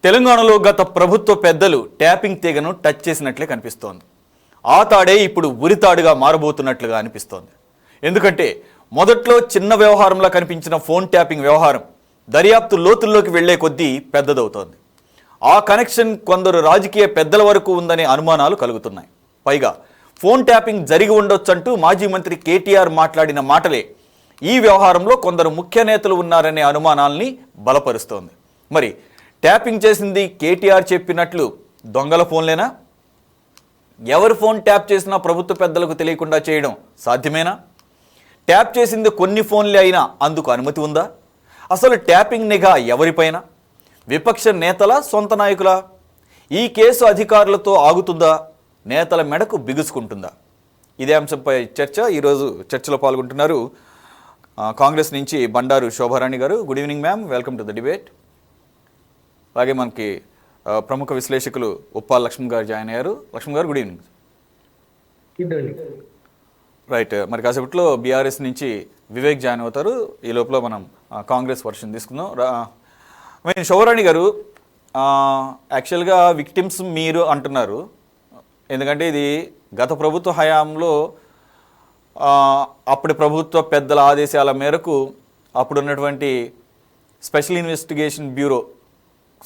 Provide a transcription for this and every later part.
తెలంగాణలో గత ప్రభుత్వ పెద్దలు ట్యాపింగ్ తీగను టచ్ చేసినట్లే కనిపిస్తోంది. ఆ తాడే ఇప్పుడు ఉరితాడుగా మారబోతున్నట్లుగా అనిపిస్తోంది. ఎందుకంటే మొదట్లో చిన్న వ్యవహారంలా కనిపించిన ఫోన్ ట్యాపింగ్ వ్యవహారం దర్యాప్తు లోతుల్లోకి వెళ్లే కొద్దీ పెద్దదవుతోంది. ఆ కనెక్షన్ కొందరు రాజకీయ పెద్దల వరకు ఉందనే అనుమానాలు కలుగుతున్నాయి. పైగా ఫోన్ ట్యాపింగ్ జరిగి ఉండొచ్చంటూ మాజీ మంత్రి కేటీఆర్ మాట్లాడిన మాటలే ఈ వ్యవహారంలో కొందరు ముఖ్య నేతలు ఉన్నారనే అనుమానాల్ని బలపరుస్తోంది. మరి ట్యాపింగ్ చేసింది కేటీఆర్ చెప్పినట్లు దొంగల ఫోన్లేనా? ఎవరు ఫోన్ ట్యాప్ చేసినా ప్రభుత్వ పెద్దలకు తెలియకుండా చేయడం సాధ్యమేనా? ట్యాప్ చేసింది కొన్ని ఫోన్లే అయినా అందుకు అనుమతి ఉందా? అసలు ట్యాపింగ్ నిఘా ఎవరిపైన? విపక్ష నేతల సొంత నాయకులా? ఈ కేసు అధికారులతో ఆగుతుందా? నేతల మెడకు బిగుసుకుంటుందా? ఇదే అంశంపై చర్చ. ఈరోజు చర్చలో పాల్గొంటున్నారు కాంగ్రెస్ నుంచి బండారు శోభారాణి గారు. Good evening ma'am, welcome to the debate. అలాగే మనకి ప్రముఖ విశ్లేషకులు ఉప్పాల లక్ష్మణ్ గారు జాయిన్ అయ్యారు. లక్ష్మణ్ గారు గుడ్ ఈవినింగ్. రైట్, మరి కాసేపట్లో బీఆర్ఎస్ నుంచి వివేక్ జాయిన్ అవుతారు. ఈ లోపల మనం కాంగ్రెస్ వర్షన్ తీసుకుందాం. శోభారాణి గారు, యాక్చువల్గా విక్టిమ్స్ మీరు అంటున్నారు, ఎందుకంటే ఇది గత ప్రభుత్వ హయాంలో అప్పటి ప్రభుత్వ పెద్దల ఆదేశాల మేరకు అప్పుడున్నటువంటి స్పెషల్ ఇన్వెస్టిగేషన్ బ్యూరో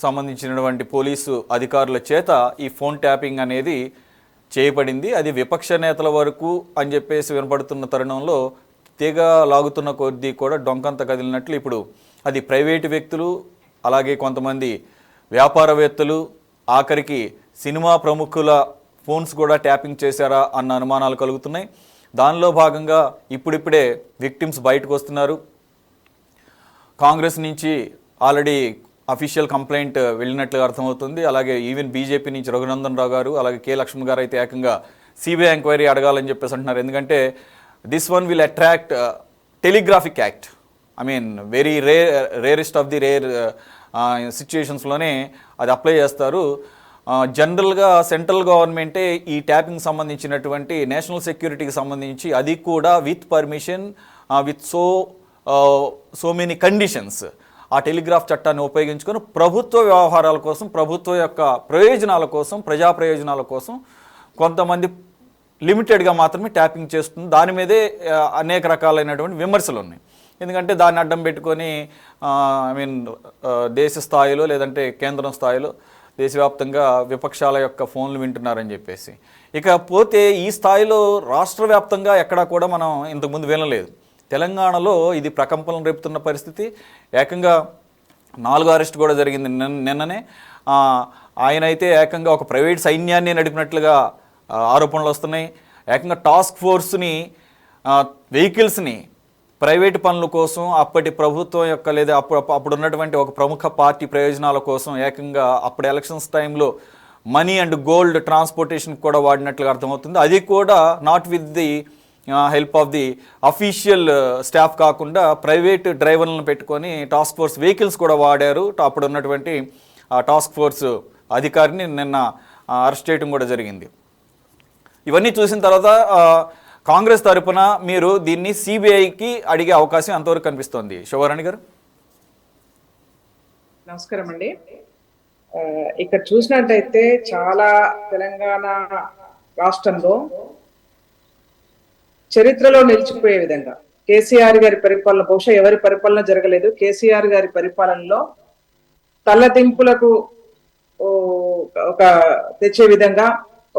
సంబంధించినటువంటి పోలీసు అధికారుల చేత ఈ ఫోన్ ట్యాపింగ్ అనేది చేయబడింది. అది విపక్ష నేతల వరకు అని చెప్పేసి వినపడుతున్న తరుణంలో తీగ లాగుతున్న కొద్దీ కూడా డొంకంత కదిలినట్లు ఇప్పుడు అది ప్రైవేటు వ్యక్తులు, అలాగే కొంతమంది వ్యాపారవేత్తలు, ఆఖరికి సినిమా ప్రముఖుల ఫోన్స్ కూడా ట్యాపింగ్ చేశారా అన్న అనుమానాలు కలుగుతున్నాయి. దానిలో భాగంగా ఇప్పుడిప్పుడే విక్టిమ్స్ బయటకు వస్తున్నారు. కాంగ్రెస్ నుంచి ఆల్రెడీ అఫీషియల్ కంప్లైంట్ వెళ్ళినట్లుగా అర్థమవుతుంది. అలాగే ఈవెన్ బీజేపీ నుంచి రఘునందన్ రావు గారు, అలాగే కే లక్ష్మణ్ గారు అయితే ఏకంగా సిబిఐ ఎంక్వైరీ అడగాలని చెప్పేసి అంటున్నారు. ఎందుకంటే this one will attract telegraphic act. I mean very rarest of the rare సిచ్యుయేషన్స్లోనే అది అప్లై చేస్తారు. జనరల్గా సెంట్రల్ గవర్నమెంటే ఈ ట్యాపింగ్ సంబంధించినటువంటి నేషనల్ సెక్యూరిటీకి సంబంధించి అది కూడా with permission, with so many conditions ఆ టెలిగ్రాఫ్ చట్టాన్ని ఉపయోగించుకొని ప్రభుత్వ వ్యవహారాల కోసం, ప్రభుత్వ యొక్క ప్రయోజనాల కోసం, ప్రజా ప్రయోజనాల కోసం కొంతమంది లిమిటెడ్గా మాత్రమే ట్యాపింగ్ చేస్తుంది. దాని మీదే అనేక రకాలైనటువంటి విమర్శలు ఉన్నాయి. ఎందుకంటే దాన్ని అడ్డం పెట్టుకొని ఐ మీన్ దేశ స్థాయిలో లేదంటే కేంద్రం స్థాయిలో దేశవ్యాప్తంగా విపక్షాల యొక్క ఫోన్లు వింటున్నారని చెప్పేసి. ఇకపోతే ఈ స్థాయిలో రాష్ట్ర వ్యాప్తంగా ఎక్కడా కూడా మనం ఇంతకుముందు వినలేదు. తెలంగాణలో ఇది ప్రకంపనలు రేపుతున్న పరిస్థితి. ఏకంగా 4 అరెస్ట్ కూడా జరిగింది నిన్ననే. ఆయన అయితే ఏకంగా ఒక ప్రైవేట్ సైన్యాన్ని నడిపినట్లుగా ఆరోపణలు వస్తున్నాయి. ఏకంగా టాస్క్ ఫోర్స్ని, వెహికల్స్ని ప్రైవేటు పనుల కోసం అప్పటి ప్రభుత్వం యొక్క లేదా అప్పుడు ఉన్నటువంటి ఒక ప్రముఖ పార్టీ ప్రయోజనాల కోసం ఏకంగా అప్పుడు ఎలక్షన్స్ టైంలో మనీ అండ్ గోల్డ్ ట్రాన్స్పోర్టేషన్ కూడా వాడినట్లుగా అర్థమవుతుంది. అది కూడా not with the help of the official staff కాకుండా ప్రైవేట్ డ్రైవర్లను పెట్టుకొని టాస్క్ ఫోర్స్ వెహికల్స్ కూడా వాడారు. అప్పుడు ఉన్నటువంటి టాస్క్ ఫోర్స్ అధికారిని నిన్న అరెస్ట్ చేయడం కూడా జరిగింది. ఇవన్నీ చూసిన తర్వాత కాంగ్రెస్ తరపున మీరు దీన్ని సిబిఐకి అడిగే అవకాశం ఎంతవరకు కనిపిస్తోంది శోభారాణి గారు? నమస్కారం అండి. ఇక్కడ చూసినట్టయితే చాలా తెలంగాణ రాష్ట్రంలో చరిత్రలో నిలిచిపోయే విధంగా కేసీఆర్ గారి పరిపాలన, బహుశా ఎవరి పరిపాలన జరగలేదు, కేసీఆర్ గారి పరిపాలనలో తల్లదింపులకు ఒక తెచ్చే విధంగా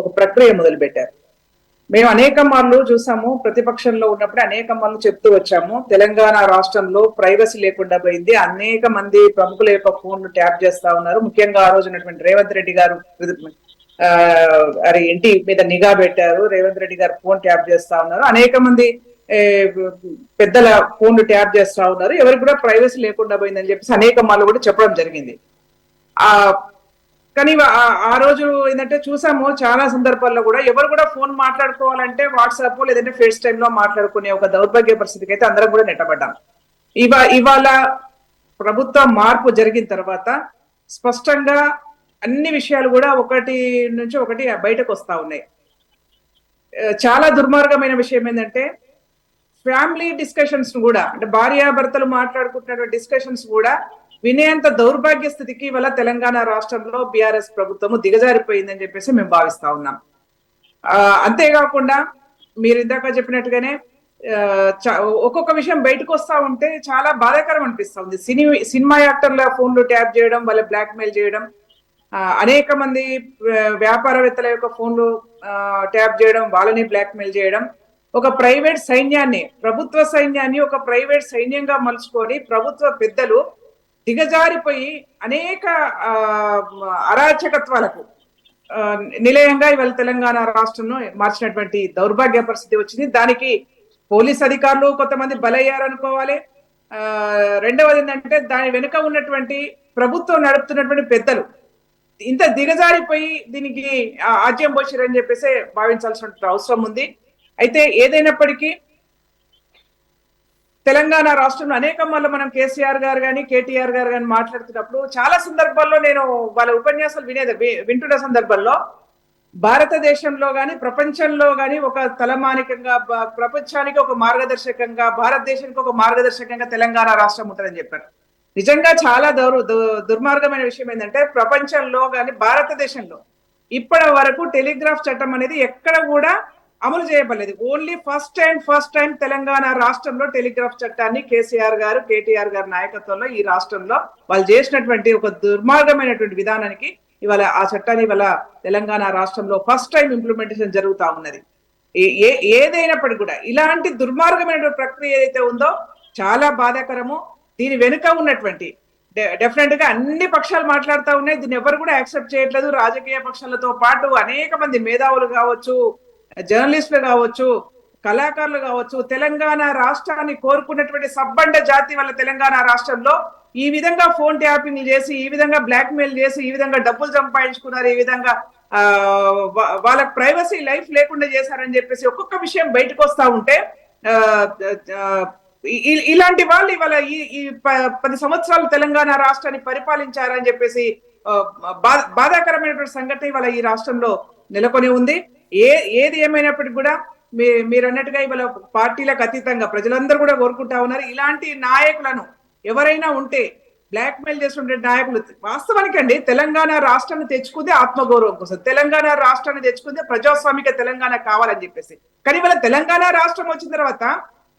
ఒక ప్రక్రియ మొదలుపెట్టారు. మేము అనేక మార్లు చూసాము, ప్రతిపక్షంలో ఉన్నప్పుడు అనేక మార్లు చెప్తూ వచ్చాము, తెలంగాణ రాష్ట్రంలో ప్రైవసీ లేకుండా పోయింది. అనేక మంది ప్రముఖుల యొక్క ఫోన్లు ట్యాప్ చేస్తా ఉన్నారు. ముఖ్యంగా ఆ రోజు ఉన్నటువంటి రేవంత్ రెడ్డి గారు ఇంటి మీద నిఘా పెట్టారు. రేవంత్ రెడ్డి గారు ఫోన్ ట్యాప్ చేస్తా ఉన్నారు. అనేక మంది పెద్దల ఫోన్లు ట్యాప్ చేస్తా ఉన్నారు. ఎవరికి కూడా ప్రైవసీ లేకుండా పోయిందని చెప్పేసి అనేక మార్లు కూడా చెప్పడం జరిగింది. కానీ ఆ రోజు ఏంటంటే చూసాము, చాలా సందర్భాల్లో కూడా ఎవరు కూడా ఫోన్ మాట్లాడుకోవాలంటే వాట్సాప్ లేదంటే ఫేస్ టైమ్ లో మాట్లాడుకునే ఒక దౌర్భాగ్య పరిస్థితికి అయితే అందరం కూడా నెట్టబడ్డాం. ఇవాళ ప్రభుత్వ మార్పు జరిగిన తర్వాత స్పష్టంగా అన్ని విషయాలు కూడా ఒకటి నుంచి ఒకటి బయటకు వస్తా ఉన్నాయి. చాలా దుర్మార్గమైన విషయం ఏంటంటే ఫ్యామిలీ డిస్కషన్స్ కూడా, అంటే భార్యాభర్తలు మాట్లాడుకుంటున్న డిస్కషన్స్ కూడా వినేంత దౌర్భాగ్య స్థితికి ఇవాళ తెలంగాణ రాష్ట్రంలో బీఆర్ఎస్ ప్రభుత్వము దిగజారిపోయిందని చెప్పేసి మేము భావిస్తా ఉన్నాం. అంతేకాకుండా మీరు ఇందాక చెప్పినట్టుగానే ఒక్కొక్క విషయం బయటకు వస్తా ఉంటే చాలా బాధాకరం అనిపిస్తా ఉంది. సినిమా యాక్టర్ల ఫోన్లు ట్యాప్ చేయడం, వాళ్ళ బ్లాక్ మెయిల్ చేయడం, అనేక మంది వ్యాపారవేత్తల యొక్క ఫోన్లు ట్యాప్ చేయడం, వాళ్ళని బ్లాక్ మెయిల్ చేయడం, ఒక ప్రైవేట్ సైన్యాన్ని, ప్రభుత్వ సైన్యాన్ని ఒక ప్రైవేట్ సైన్యంగా మలుచుకొని ప్రభుత్వ పెద్దలు దిగజారిపోయి అనేక అరాచకత్వాలకు నిలయంగా ఇవాళ తెలంగాణ రాష్ట్రంలో మార్చినటువంటి దౌర్భాగ్య పరిస్థితి వచ్చింది. దానికి పోలీస్ అధికారులు కొంతమంది బలయ్యారనుకోవాలి. రెండవది ఏంటంటే దాని వెనుక ఉన్నటువంటి ప్రభుత్వం నడుపుతున్నటువంటి పెద్దలు ఇంత దిగజారిపోయి దీనికి ఆజ్యం పోసిరని చెప్పేసి భావించాల్సిన అవసరం ఉంది. అయితే ఏదైనప్పటికీ తెలంగాణ రాష్ట్రంలో అనేక మళ్ళీ మనం కేసీఆర్ గారు కానీ కేటీఆర్ గారు కానీ మాట్లాడుతున్నప్పుడు చాలా సందర్భాల్లో నేను వాళ్ళ ఉపన్యాసాలు వింటున్న సందర్భంలో భారతదేశంలో కానీ ప్రపంచంలో కానీ ఒక తలమానికంగా, ప్రపంచానికి ఒక మార్గదర్శకంగా, భారతదేశానికి ఒక మార్గదర్శకంగా తెలంగాణ రాష్ట్రం ఉంటుందని చెప్పారు. నిజంగా చాలా దుర్మార్గమైన విషయం ఏంటంటే ప్రపంచంలో కానీ భారతదేశంలో ఇప్పటి వరకు టెలిగ్రాఫ్ చట్టం అనేది ఎక్కడ కూడా అమలు చేయబడలేదు. ఓన్లీ ఫస్ట్ టైం తెలంగాణ రాష్ట్రంలో టెలిగ్రాఫ్ చట్టాన్ని కేసీఆర్ గారు కేటీఆర్ గారి నాయకత్వంలో ఈ రాష్ట్రంలో వాళ్ళు చేసినటువంటి ఒక దుర్మార్గమైనటువంటి విధానానికి ఇవాళ ఆ చట్టాన్ని ఇవాళ తెలంగాణ రాష్ట్రంలో ఫస్ట్ టైం ఇంప్లిమెంటేషన్ జరుగుతా ఉన్నది. ఏదైనప్పటికీ కూడా ఇలాంటి దుర్మార్గమైనటువంటి ప్రక్రియ ఏదైతే ఉందో చాలా బాధాకరము. దీని వెనుక ఉన్నటువంటి డెఫినెట్ గా అన్ని పక్షాలు మాట్లాడుతూ ఉన్నాయి. దీన్ని ఎవరు కూడా యాక్సెప్ట్ చేయట్లేదు. రాజకీయ పక్షాలతో పాటు అనేక మంది మేధావులు కావచ్చు, జర్నలిస్టులు కావచ్చు, కళాకారులు కావచ్చు, తెలంగాణ రాష్ట్రాన్ని కోరుకున్నటువంటి సబ్బండ జాతి వల్ల తెలంగాణ రాష్ట్రంలో ఈ విధంగా ఫోన్ ట్యాపింగ్ చేసి, ఈ విధంగా బ్లాక్ మెయిల్ చేసి, ఈ విధంగా డబ్బులు సంపాదించుకున్నారు, ఈ విధంగా వాళ్ళ ప్రైవసీ లైఫ్ లేకుండా చేశారని చెప్పేసి ఒక్కొక్క విషయం బయటకు వస్తా ఉంటే ఇలాంటి వాళ్ళు ఇవాళ ఈ 10 సంవత్సరాలు తెలంగాణ రాష్ట్రాన్ని పరిపాలించారని చెప్పేసి బాధాకరమైనటువంటి సంఘటన ఇవాళ ఈ రాష్ట్రంలో నెలకొని ఉంది. ఏది ఏమైనప్పటికీ కూడా మీరు అన్నట్టుగా ఇవాళ పార్టీలకు అతీతంగా ప్రజలందరూ కూడా కోరుకుంటా ఉన్నారు. ఇలాంటి నాయకులను ఎవరైనా ఉంటే బ్లాక్ మెయిల్ చేస్తుంటే నాయకులు, వాస్తవానికి అండి తెలంగాణ రాష్ట్రాన్ని తెచ్చుకుందే ఆత్మగౌరవం కోసం, తెలంగాణ రాష్ట్రాన్ని తెచ్చుకుందే ప్రజాస్వామిక తెలంగాణ కావాలని చెప్పేసి. కానీ ఇవాళ తెలంగాణ రాష్ట్రం వచ్చిన తర్వాత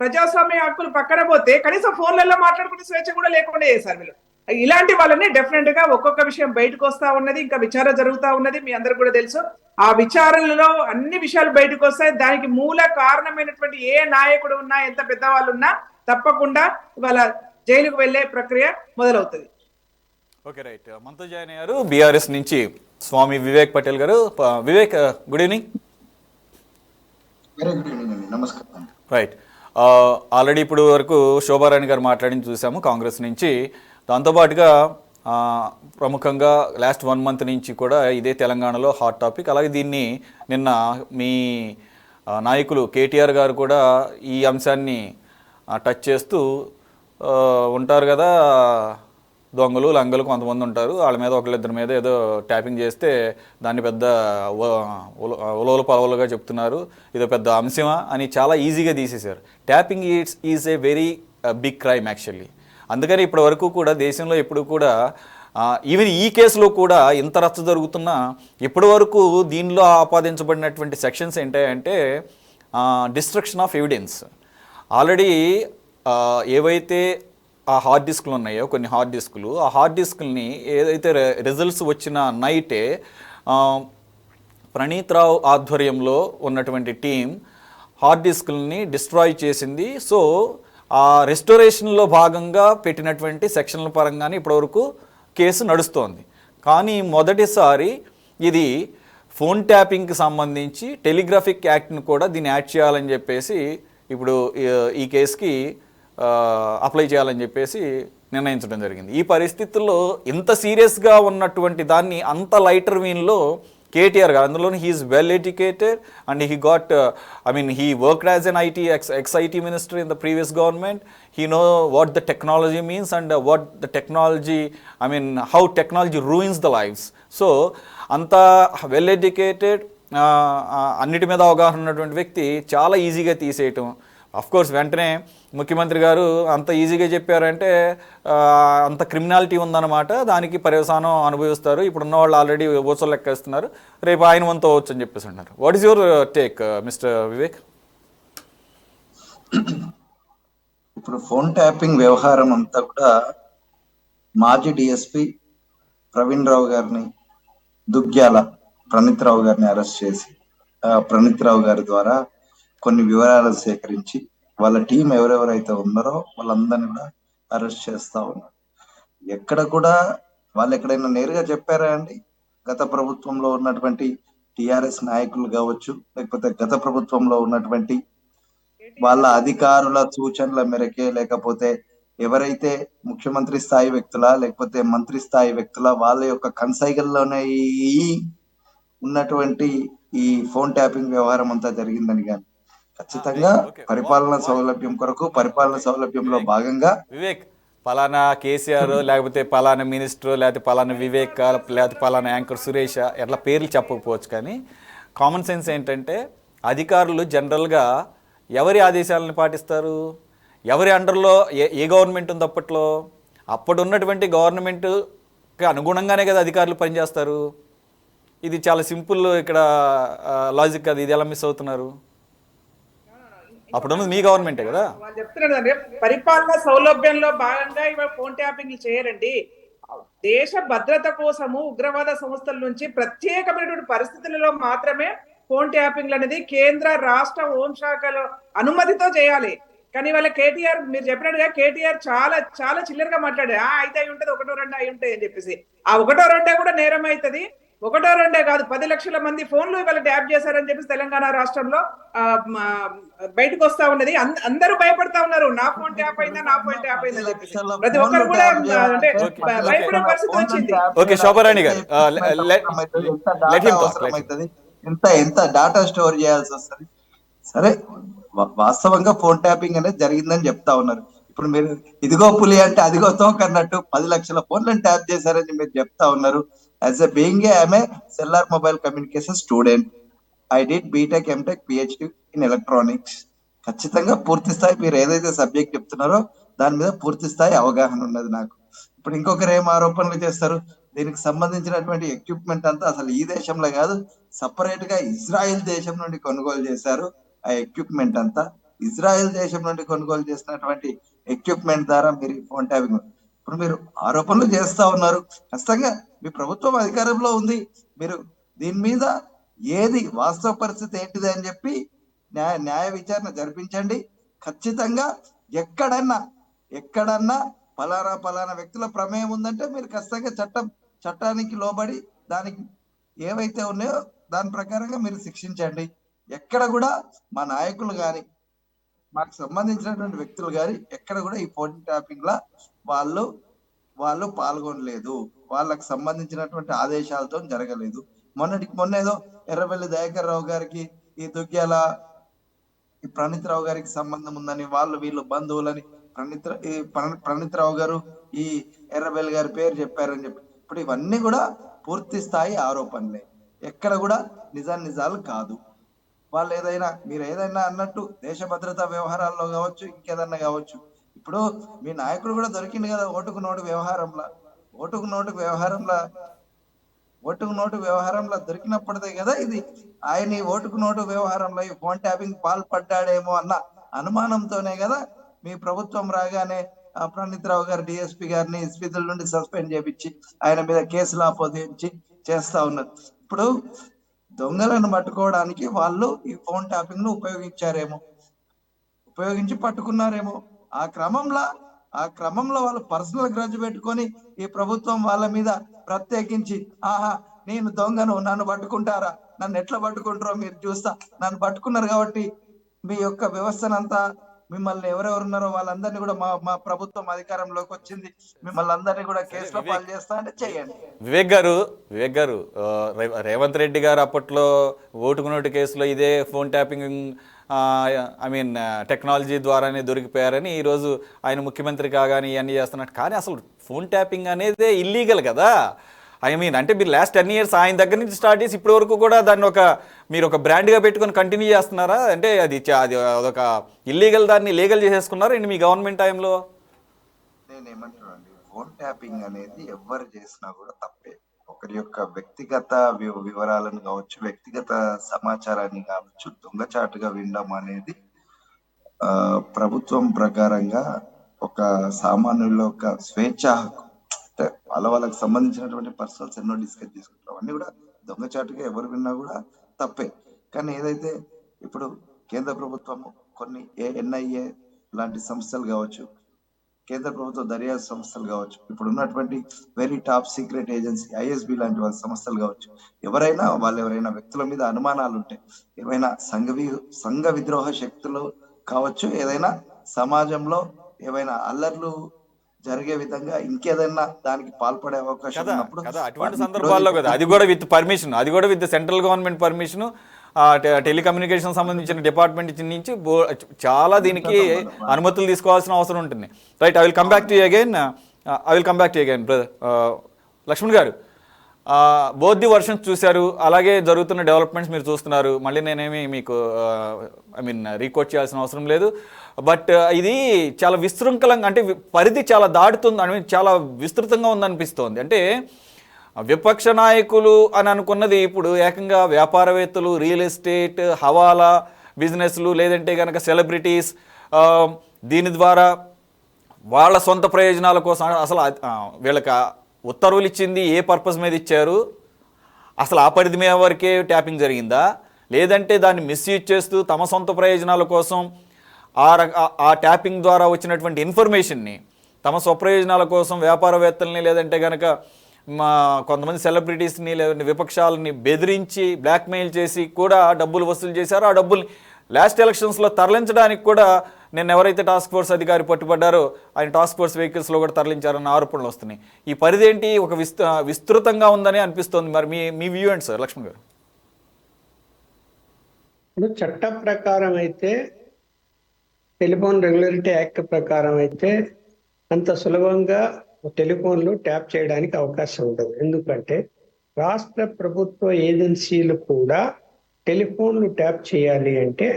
ప్రజాస్వామ్య హక్కులు పక్కన పోతే కనీసం ఫోన్లలో మాట్లాడుకునే స్వేచ్ఛ కూడా లేకుండా చేశారు వీళ్ళు. ఇలాంటి వాళ్ళని డెఫినెట్ గా ఒక్కొక్క విషయం బయటకు వస్తా ఉన్నది, ఇంకా విచారణ జరుగుతా ఉన్నది, మీ అందరికి కూడా తెలుసు. ఆ విచారణలో అన్ని విషయాలు బయటకు వస్తాయి. దానికి మూల కారణమైనటువంటి ఏ నాయకుడు ఉన్నా, ఎంత పెద్దవాళ్ళు ఉన్నా తప్పకుండా ఇవాళ జైలుకు వెళ్లే ప్రక్రియ మొదలవుతుంది. Okay, right. మనతో జాయిన్ అయ్యారు బీఆర్ఎస్ నుంచి స్వామి వివేక్ పటేల్ గారు. Vivek, good evening. నమస్కారం. రైట్. ఆల్రెడీ ఇప్పుడు వరకు శోభారాణి గారు మాట్లాడింది చూసాము కాంగ్రెస్ నుంచి. దాంతోపాటుగా ప్రముఖంగా లాస్ట్ 1 మంత్ నుంచి కూడా ఇదే తెలంగాణలో హాట్ టాపిక్. అలాగే దీన్ని నిన్న మీ నాయకులు కేటీఆర్ గారు కూడా ఈ అంశాన్ని టచ్ చేస్తూ ఉంటారు కదా, దొంగలు లంగలు కొంతమంది ఉంటారు, వాళ్ళ మీద ఒకళ్ళిద్దరి మీద ఏదో ట్యాపింగ్ చేస్తే దాన్ని పెద్ద ఉలవలు పలవలుగా చెప్తున్నారు, ఇదో పెద్ద అంశమా అని చాలా ఈజీగా తీసేశారు. Tapping is a very big crime actually. అందుకని ఇప్పటి వరకు కూడా దేశంలో ఎప్పుడు కూడా ఈవెన్ ఈ కేసులో కూడా ఇంత రచ్చ జరుగుతున్నా ఇప్పటి వరకు దీనిలో ఆపాదించబడినటువంటి సెక్షన్స్ ఏంటంటే డిస్ట్రక్షన్ ఆఫ్ ఎవిడెన్స్. ఆల్రెడీ ఏవైతే ఆ హార్డ్ డిస్క్లు ఉన్నాయో, కొన్ని హార్డ్ డిస్కులు, ఆ హార్డ్ డిస్కుల్ని ఏదైతే రిజల్ట్స్ వచ్చిన నైటే ప్రణీత్ రావు ఆధ్వర్యంలో ఉన్నటువంటి టీం హార్డ్ డిస్కుల్ని డిస్ట్రాయ్ చేసింది. సో ఆ రెస్టోరేషన్లో భాగంగా పెట్టినటువంటి సెక్షన్ల పరంగానే ఇప్పటివరకు కేసు నడుస్తోంది. కానీ మొదటిసారి ఇది ఫోన్ ట్యాపింగ్కి సంబంధించి టెలిగ్రాఫిక్ యాక్ట్ని కూడా దీన్ని యాడ్ చేయాలని చెప్పేసి ఇప్పుడు ఈ కేసుకి అప్లై చేయాలని చెప్పేసి నిర్ణయించడం జరిగింది. ఈ పరిస్థితుల్లో ఇంత సీరియస్గా ఉన్నటువంటి దాన్ని అంత లైటర్ వీన్లో కేటీఆర్ గారు, అందులో he's well educated and he got he worked as an ex-IT minister in the previous government. He know what the technology means and what the technology, how technology ruins the lives. So అంత well educated, అన్నిటి మీద అవగాహన ఉన్నటువంటి వ్యక్తి చాలా ఈజీగా తీసేయటం, course వెంటనే ముఖ్యమంత్రి గారు అంత ఈజీగా చెప్పారంటే అంత క్రిమినాలిటీ ఉందన్నమాట, దానికి పర్యవసానం అనుభవిస్తారు, ఇప్పుడు ఉన్న వాళ్ళు ఆల్రెడీ ఓచలు లెక్కేస్తున్నారు, రేపు ఆయన వంతు అవ్వచ్చు అని చెప్పేసి అన్నారు. What is your take mister Vivek? ఇప్పుడు ఫోన్ ట్యాపింగ్ వ్యవహారం అంతా కూడా మాజీ డిఎస్పి ప్రవీణ్ రావు గారిని, దుగ్గ్యాల ప్రణీత్ రావు గారిని అరెస్ట్ చేసి ప్రణీత్ రావు గారి ద్వారా కొన్ని వివరాలు సేకరించి వాళ్ళ టీం ఎవరెవరైతే ఉన్నారో వాళ్ళందరినీ కూడా అరెస్ట్ చేస్తా ఉన్నారు. ఎక్కడ కూడా వాళ్ళు ఎక్కడైనా నేరుగా చెప్పారా అండి? గత ప్రభుత్వంలో ఉన్నటువంటి టిఆర్ఎస్ నాయకులు కావచ్చు, లేకపోతే గత ప్రభుత్వంలో ఉన్నటువంటి వాళ్ళ అధికారుల సూచనల మేరకే, లేకపోతే ఎవరైతే ముఖ్యమంత్రి స్థాయి వ్యక్తుల లేకపోతే మంత్రి స్థాయి వ్యక్తుల వాళ్ళ యొక్క కన్సైగల్లోనే ఉన్నటువంటి ఈ ఫోన్ ట్యాపింగ్ వ్యవహారం అంతా జరిగిందని కానీ ఖచ్చితంగా పరిపాలన సౌలభ్యం కొరకు, పరిపాలన సౌలభ్యంలో భాగంగా వివేక్ పలానా కేసీఆర్ లేకపోతే పలానా మినిస్టర్ లేకపోతే పలానా వివేక్ లేకపోతే పలానా యాంకర్ సురేష్ ఎట్లా పేర్లు చెప్పకపోవచ్చు, కానీ కామన్ సెన్స్ ఏంటంటే అధికారులు జనరల్గా ఎవరి ఆదేశాలను పాటిస్తారు? ఎవరి అండర్లో ఏ గవర్నమెంట్ ఉంది అప్పట్లో? అప్పుడు ఉన్నటువంటి గవర్నమెంట్కి అనుగుణంగానే కదా అధికారులు పనిచేస్తారు. ఇది చాలా సింపుల్ ఇక్కడ లాజిక్ కదా, ఇది ఎలా మిస్ అవుతున్నారు? అప్పుడు ఉన్నది మీ గవర్నమెంటే కదా. వాళ్ళు చెప్తున్నారు అంటే పరిపాలన సౌలభ్యంలో భాగంగా ఇవాళ ఫోన్ ట్యాపింగ్ చేయరండి. దేశ భద్రత కోసము ఉగ్రవాద సంస్థల నుంచి ప్రత్యేకమైనటువంటి పరిస్థితులలో మాత్రమే ఫోన్ ట్యాపింగ్ అనేది కేంద్ర రాష్ట్ర హోంశాఖల అనుమతితో చేయాలి. కానీ వాళ్ళ కేటీఆర్ మీరు చెప్పినట్టుగా కేటీఆర్ చాలా చాలా చిల్లరగా మాట్లాడారు. అయితే అయి ఉంటది, ఒకటో రెండు అయి ఉంటాయి అని చెప్పేసి. ఆ ఒకటో రెండే కూడా నేరం అవుతుంది. ఒకటో రెండే కాదు, 10 లక్షల మంది ఫోన్లు ఇవాళ ట్యాప్ చేశారని చెప్పేసి తెలంగాణ రాష్ట్రంలో బయటకు వస్తా ఉన్నది. అందరూ భయపడతా ఉన్నారు, నా ఫోన్ ట్యాప్ అయిందా, నా ఫోన్ ట్యాప్ అయిందని చెప్పేసి. ప్రతి ఒక్కరు కూడా అంటే భయపడే పరిస్థితి వచ్చింది. ఓకే శోభారాణి గారు, ఎంత డాటా స్టోర్ చేయాల్సి వస్తుంది. సరే, వాస్తవంగా ఫోన్ ట్యాపింగ్ అనేది జరిగిందని చెప్తా ఉన్నారు. ఇప్పుడు మీరు ఇదిగో పులి అంటే అదిగో తోక అన్నట్టు 10 లక్షల ఫోన్లను ట్యాప్ చేశారని మీరు చెప్తా ఉన్నారు. As a being I am cellular mobile communication student, I did BTech MTech PhD in electronics. ఖచ్చితంగా పూర్తి స్థాయి మీరు ఏదైతే సబ్జెక్ట్ చెప్తున్నారో దాని మీద పూర్తి స్థాయి అవగాహన ఉన్నది నాకు. ఇప్పుడు ఇంకొకరు ఏం ఆరోపణలు చేస్తారు? దీనికి సంబంధించినటువంటి ఎక్విప్మెంట్ అంతా అసలు ఈ దేశంలో కాదు, సపరేట్ గా ఇజ్రాయెల్ దేశం నుండి కొనుగోలు చేశారు. ఆ ఎక్విప్మెంట్ అంతా ఇజ్రాయెల్ దేశం నుండి కొనుగోలు చేసినటువంటి ఎక్విప్మెంట్ ద్వారా మీరు ఫోన్ ట్యాపింగ్ ఇప్పుడు మీరు ఆరోపణలు చేస్తా ఉన్నారు. ఖచ్చితంగా మీ ప్రభుత్వం అధికారంలో ఉంది, మీరు దీని మీద ఏది వాస్తవ పరిస్థితి ఏంటిది అని చెప్పి న్యాయ విచారణ జరిపించండి. ఖచ్చితంగా ఎక్కడన్నా పలానా వ్యక్తుల ప్రమేయం ఉందంటే మీరు ఖచ్చితంగా చట్టానికి లోబడి దానికి ఏవైతే ఉన్నాయో దాని ప్రకారంగా మీరు శిక్షించండి. ఎక్కడ కూడా మా నాయకులు కానీ మాకు సంబంధించినటువంటి వ్యక్తులు కానీ ఎక్కడ కూడా ఈ ఫోన్ ట్యాపింగ్ లా వాళ్ళు పాల్గొనలేదు, వాళ్ళకి సంబంధించినటువంటి ఆదేశాలతో జరగలేదు. మొన్న ఏదో ఎర్రబెల్లి దయాకర్ రావు గారికి ఈ దుగ్గ్యాల ఈ ప్రణీత్ రావు గారికి సంబంధం ఉందని వీళ్ళు బంధువులని ప్రణీత్ రావు గారు ఈ ఎర్రబెల్లి గారి పేరు చెప్పారని చెప్పి ఇప్పుడు ఇవన్నీ కూడా పూర్తి స్థాయి ఆరోపణలే, ఎక్కడ కూడా నిజాలు కాదు. వాళ్ళు మీరు ఏదైనా అన్నట్టు దేశ భద్రతా వ్యవహారాల్లో కావచ్చు, ఇంకేదన్నా కావచ్చు. ఇప్పుడు మీ నాయకుడు కూడా దొరికింది కదా ఓటుకు నోటు వ్యవహారంలో దొరికినప్పటిదే కదా ఇది ఆయన ఈ ఓటుకు నోటు వ్యవహారంలో ఈ ఫోన్ ట్యాపింగ్ పాల్పడ్డాడేమో అన్న అనుమానంతోనే కదా మీ ప్రభుత్వం రాగానే ప్రణీత్ రావు గారు డిఎస్పీ గారిని విధుల నుండి సస్పెండ్ చేపించి ఆయన మీద కేసులు ఆపోదించి చేస్తా ఉన్నారు. ఇప్పుడు దొంగలను పట్టుకోవడానికి వాళ్ళు ఈ ఫోన్ ట్యాపింగ్ ను ఉపయోగించి పట్టుకున్నారేమో. ఆ క్రమంలో వాళ్ళు పర్సనల్ గ్రడ్జ్ పెట్టుకొని ఈ ప్రభుత్వం వాళ్ళ మీద ప్రత్యేకించి నేను దొంగను, నన్ను పట్టుకుంటారా, నన్ను ఎట్లా పట్టుకుంటారో మీరు చూస్తా, నన్ను పట్టుకున్నారు కాబట్టి మీ యొక్క వ్యవస్థనంతా మిమ్మల్ని ఎవరెవరున్నారో వాళ్ళందరినీ కూడా మా ప్రభుత్వం అధికారంలోకి వచ్చింది, మిమ్మల్ని అందరినీ కూడా కేసులో పాలు చేస్తా అంటే చేయండి. వివేక్ గారు రేవంత్ రెడ్డి గారు అప్పట్లో ఓటుకు నోటు కేసులో ఇదే ఫోన్ ట్యాపింగ్ టెక్నాలజీ ద్వారానే దొరికిపోయారని ఈరోజు ఆయన ముఖ్యమంత్రి కాగానే ఇవన్నీ చేస్తున్నట్టు. కానీ అసలు ఫోన్ ట్యాపింగ్ అనేది ఇల్లీగల్ కదా. ఐ మీన్ అంటే మీరు లాస్ట్ 10 years ఆయన దగ్గర నుంచి స్టార్ట్ చేసి ఇప్పటి వరకు కూడా దాన్ని మీరు ఒక బ్రాండ్గా పెట్టుకొని కంటిన్యూ చేస్తున్నారా? అంటే అది అదొక ఇల్లీగల్ దాన్ని లీగల్ చేసేసుకున్నారా అండి మీ గవర్నమెంట్ టైంలో? నేనేమంటున్నానండి, ఫోన్ ట్యాపింగ్ అనేది ఎవరు చేసినా కూడా తప్పే. ఒకరి యొక్క వ్యక్తిగత వివరాలను కావచ్చు, వ్యక్తిగత సమాచారాన్ని కావచ్చు దొంగచాటుగా వినడం అనేది ప్రభుత్వం ప్రకారంగా ఒక సామాన్యుల్లో ఒక స్వేచ్ఛ హక్కు. అంటే వాళ్ళకి సంబంధించినటువంటి పర్సనల్స్ ఎన్నో డిస్కస్ చేసుకుంటారు, అవన్నీ కూడా దొంగచాటుగా ఎవరు విన్నా కూడా తప్పే. కానీ ఏదైతే ఇప్పుడు కేంద్ర ప్రభుత్వము కొన్ని NIA లాంటి సంస్థలు కావచ్చు, కేంద్ర ప్రభుత్వ దర్యాప్తు సంస్థలు కావచ్చు, ఇప్పుడు ఉన్నటువంటి very top secret agency ISB లాంటి వాళ్ళ సంస్థలు కావచ్చు, ఎవరైనా వ్యక్తుల మీద అనుమానాలు ఉంటాయి, ఏవైనా సంఘ విద్రోహ శక్తులు కావచ్చు, ఏదైనా సమాజంలో ఏవైనా అల్లర్లు జరిగే విధంగా ఇంకేదైనా దానికి పాల్పడే అవకాశం ఉన్నప్పుడు అటువంటి సందర్భాల్లో కదా అది కూడా with central government permission, telecommunication సంబంధించిన డిపార్ట్మెంట్ నుంచి చాలా దీనికి అనుమతులు తీసుకోవాల్సిన అవసరం ఉంటుంది. Right, I will come back to you again brother. Laxman గారు, బోత్ ది వర్షన్స్ చూశారు, అలాగే జరుగుతున్న డెవలప్మెంట్స్ మీరు చూస్తున్నారు. మళ్ళీ నేనేమి మీకు రీకోట్ చేయాల్సిన అవసరం లేదు. బట్ ఇది చాలా విశృంఖలంగా, అంటే పరిధి చాలా దాటుతుంది, చాలా విస్తృతంగా ఉందనిపిస్తోంది. అంటే విపక్ష నాయకులు అని అనుకున్నది ఇప్పుడు ఏకంగా వ్యాపారవేత్తలు, రియల్ ఎస్టేట్, హవాలా బిజినెస్లు, లేదంటే కనుక సెలబ్రిటీస్, దీని ద్వారా వాళ్ళ సొంత ప్రయోజనాల కోసం అసలు వీళ్ళకి ఉత్తర్వులు ఇచ్చింది ఏ పర్పస్ మీద ఇచ్చారు, అసలు ఆ పరిధి మీద వరకే ట్యాపింగ్ జరిగిందా, లేదంటే దాన్ని మిస్యూజ్ చేస్తూ తమ సొంత ప్రయోజనాల కోసం ఆ ట్యాపింగ్ ద్వారా వచ్చినటువంటి ఇన్ఫర్మేషన్ని తమ స్వప్రయోజనాల కోసం వ్యాపారవేత్తల్ని, లేదంటే కనుక కొంతమంది సెలబ్రిటీస్ని, లేదంటే విపక్షాలని బెదిరించి బ్లాక్మెయిల్ చేసి కూడా డబ్బులు వసూలు చేశారు. ఆ డబ్బుల్ని లాస్ట్ ఎలక్షన్స్లో తరలించడానికి కూడా నిన్న ఎవరైతే టాస్క్ ఫోర్స్ అధికారి పట్టుబడ్డారో ఆయన టాస్క్ ఫోర్స్ వెహికల్స్లో కూడా తరలించారన్న ఆరోపణలు వస్తున్నాయి. ఈ పరిధి ఏంటి, ఒక విస్తృతంగా ఉందని అనిపిస్తోంది. మరి మీ వ్యూ ఏంటి సార్ లక్ష్మణ్ గారు? చట్ట ప్రకారం అయితే, టెలిఫోన్ రెగ్యులేటరీ యాక్ట్ ప్రకారం అయితే అంత సులభంగా టెలిఫోన్లు ట్యాప్ చేయడానికి అవకాశం ఉండదు. ఎందుకంటే రాష్ట్ర ప్రభుత్వ ఏజెన్సీలు కూడా టెలిఫోన్లు ట్యాప్ చేయాలి అంటే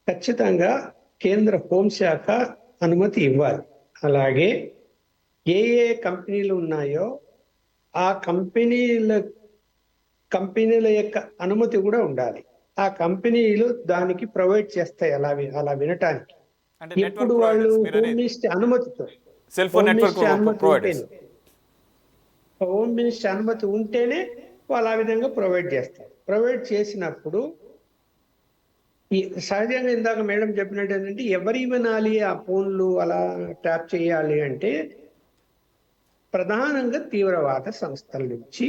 ఖచ్చితంగా కేంద్ర హోంశాఖ అనుమతి ఇవ్వాలి. అలాగే ఏ కంపెనీలు ఉన్నాయో ఆ కంపెనీల యొక్క అనుమతి కూడా ఉండాలి. ఆ కంపెనీలు దానికి ప్రొవైడ్ చేస్తాయి అలా వినటానికి. ఇప్పుడు వాళ్ళు హోమ్ మినిస్టర్ అనుమతితో, హోమ్ మినిస్టర్ అనుమతి ఉంటేనే వాళ్ళు ఆ విధంగా ప్రొవైడ్ చేస్తారు. ప్రొవైడ్ చేసినప్పుడు సహజంగా ఇందాక మేడం చెప్పినట్టు ఏంటంటే ఎవరి వినాలి ఆ ఫోన్లు అలా ట్యాప్ చేయాలి అంటే ప్రధానంగా తీవ్రవాద సంస్థల నుంచి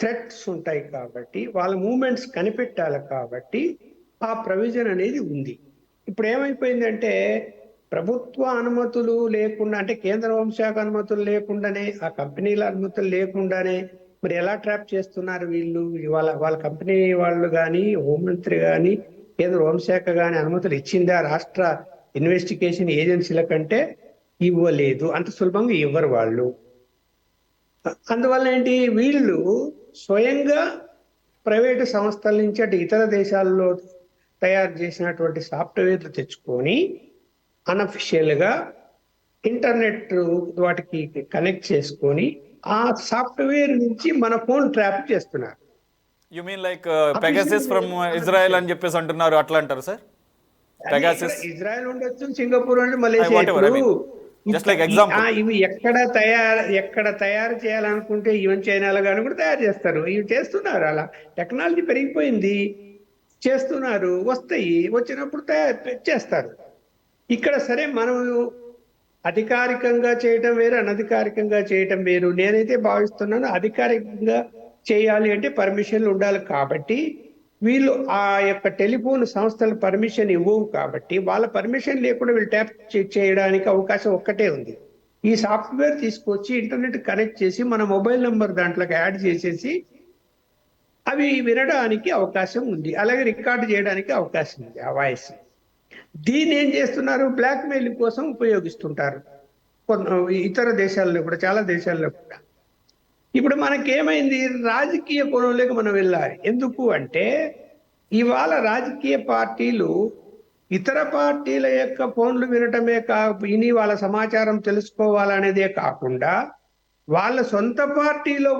థ్రెట్స్ ఉంటాయి కాబట్టి వాళ్ళ మూవ్మెంట్స్ కనిపెట్టాలి కాబట్టి ఆ ప్రొవిజన్ అనేది ఉంది. ఇప్పుడు ఏమైపోయిందంటే ప్రభుత్వ అనుమతులు లేకుండా, అంటే కేంద్ర హోంశాఖ అనుమతులు లేకుండానే, ఆ కంపెనీల అనుమతులు లేకుండానే మరి ఎలా ట్రాప్ చేస్తున్నారు వీళ్ళు? వాళ్ళ కంపెనీ వాళ్ళు కానీ, హోంమంత్రి కానీ, కేంద్ర హోంశాఖ కానీ అనుమతులు ఇచ్చిందా రాష్ట్ర ఇన్వెస్టిగేషన్ ఏజెన్సీల కంటే? ఇవ్వలేదు, అంత సులభంగా ఇవ్వరు వాళ్ళు. అందువల్ల ఏంటి, వీళ్ళు స్వయంగా ప్రైవేటు సంస్థల నుంచి అంటే ఇతర దేశాల్లో తయారు చేసినటువంటి సాఫ్ట్వేర్లు తెచ్చుకొని అన్అఫిషియల్గా ఇంటర్నెట్ వాటికి కనెక్ట్ చేసుకొని ఆ సాఫ్ట్వేర్ నుంచి మన ఫోన్ ట్రాప్ చేస్తున్నారు. You mean like Pegasus from Israel అని చెప్పేసి అంటున్నారు, అట్లా అంటారు సార్? పెగాసస్ ఇజ్రాయెల్ ఉండొచ్చు, సింగపూర్ ఉండొచ్చు, మలేషియా. ఇవి ఎక్కడ తయారు చేయాలనుకుంటే ఈవెన్ చైనాలో కానీ కూడా తయారు చేస్తారు. ఇవి చేస్తున్నారు. అలా టెక్నాలజీ పెరిగిపోయింది, చేస్తున్నారు, వస్తాయి, వచ్చినప్పుడు చేస్తారు. ఇక్కడ సరే మనం అధికారికంగా చేయటం వేరు, అనధికారికంగా చేయటం వేరు. నేనైతే భావిస్తున్నాను అధికారికంగా చేయాలి అంటే పర్మిషన్లు ఉండాలి. కాబట్టి వీళ్ళు ఆ యొక్క టెలిఫోన్ సంస్థల పర్మిషన్ ఇవ్వవు కాబట్టి వాళ్ళ పర్మిషన్ లేకుండా వీళ్ళు ట్యాప్ చేయడానికి అవకాశం ఒక్కటే ఉంది. ఈ సాఫ్ట్వేర్ తీసుకొచ్చి ఇంటర్నెట్ కనెక్ట్ చేసి మన మొబైల్ నెంబర్ దాంట్లోకి యాడ్ చేసేసి అవి వినడానికి అవకాశం ఉంది, అలాగే రికార్డు చేయడానికి అవకాశం ఉంది ఆ వాయిస్. దీన్ని ఏం చేస్తున్నారు, బ్లాక్ మెయిల్ కోసం ఉపయోగిస్తుంటారు ఇతర దేశాల్లో కూడా, చాలా దేశాల్లో కూడా. ఇప్పుడు మనకేమైంది, రాజకీయ కోణంలోకి మనం వెళ్ళాలి. ఎందుకు అంటే ఇవాళ రాజకీయ పార్టీలు ఇతర పార్టీల యొక్క ఫోన్లు వినటమే విని వాళ్ళ సమాచారం తెలుసుకోవాలనేదే కాకుండా వాళ్ళ సొంత పార్టీలో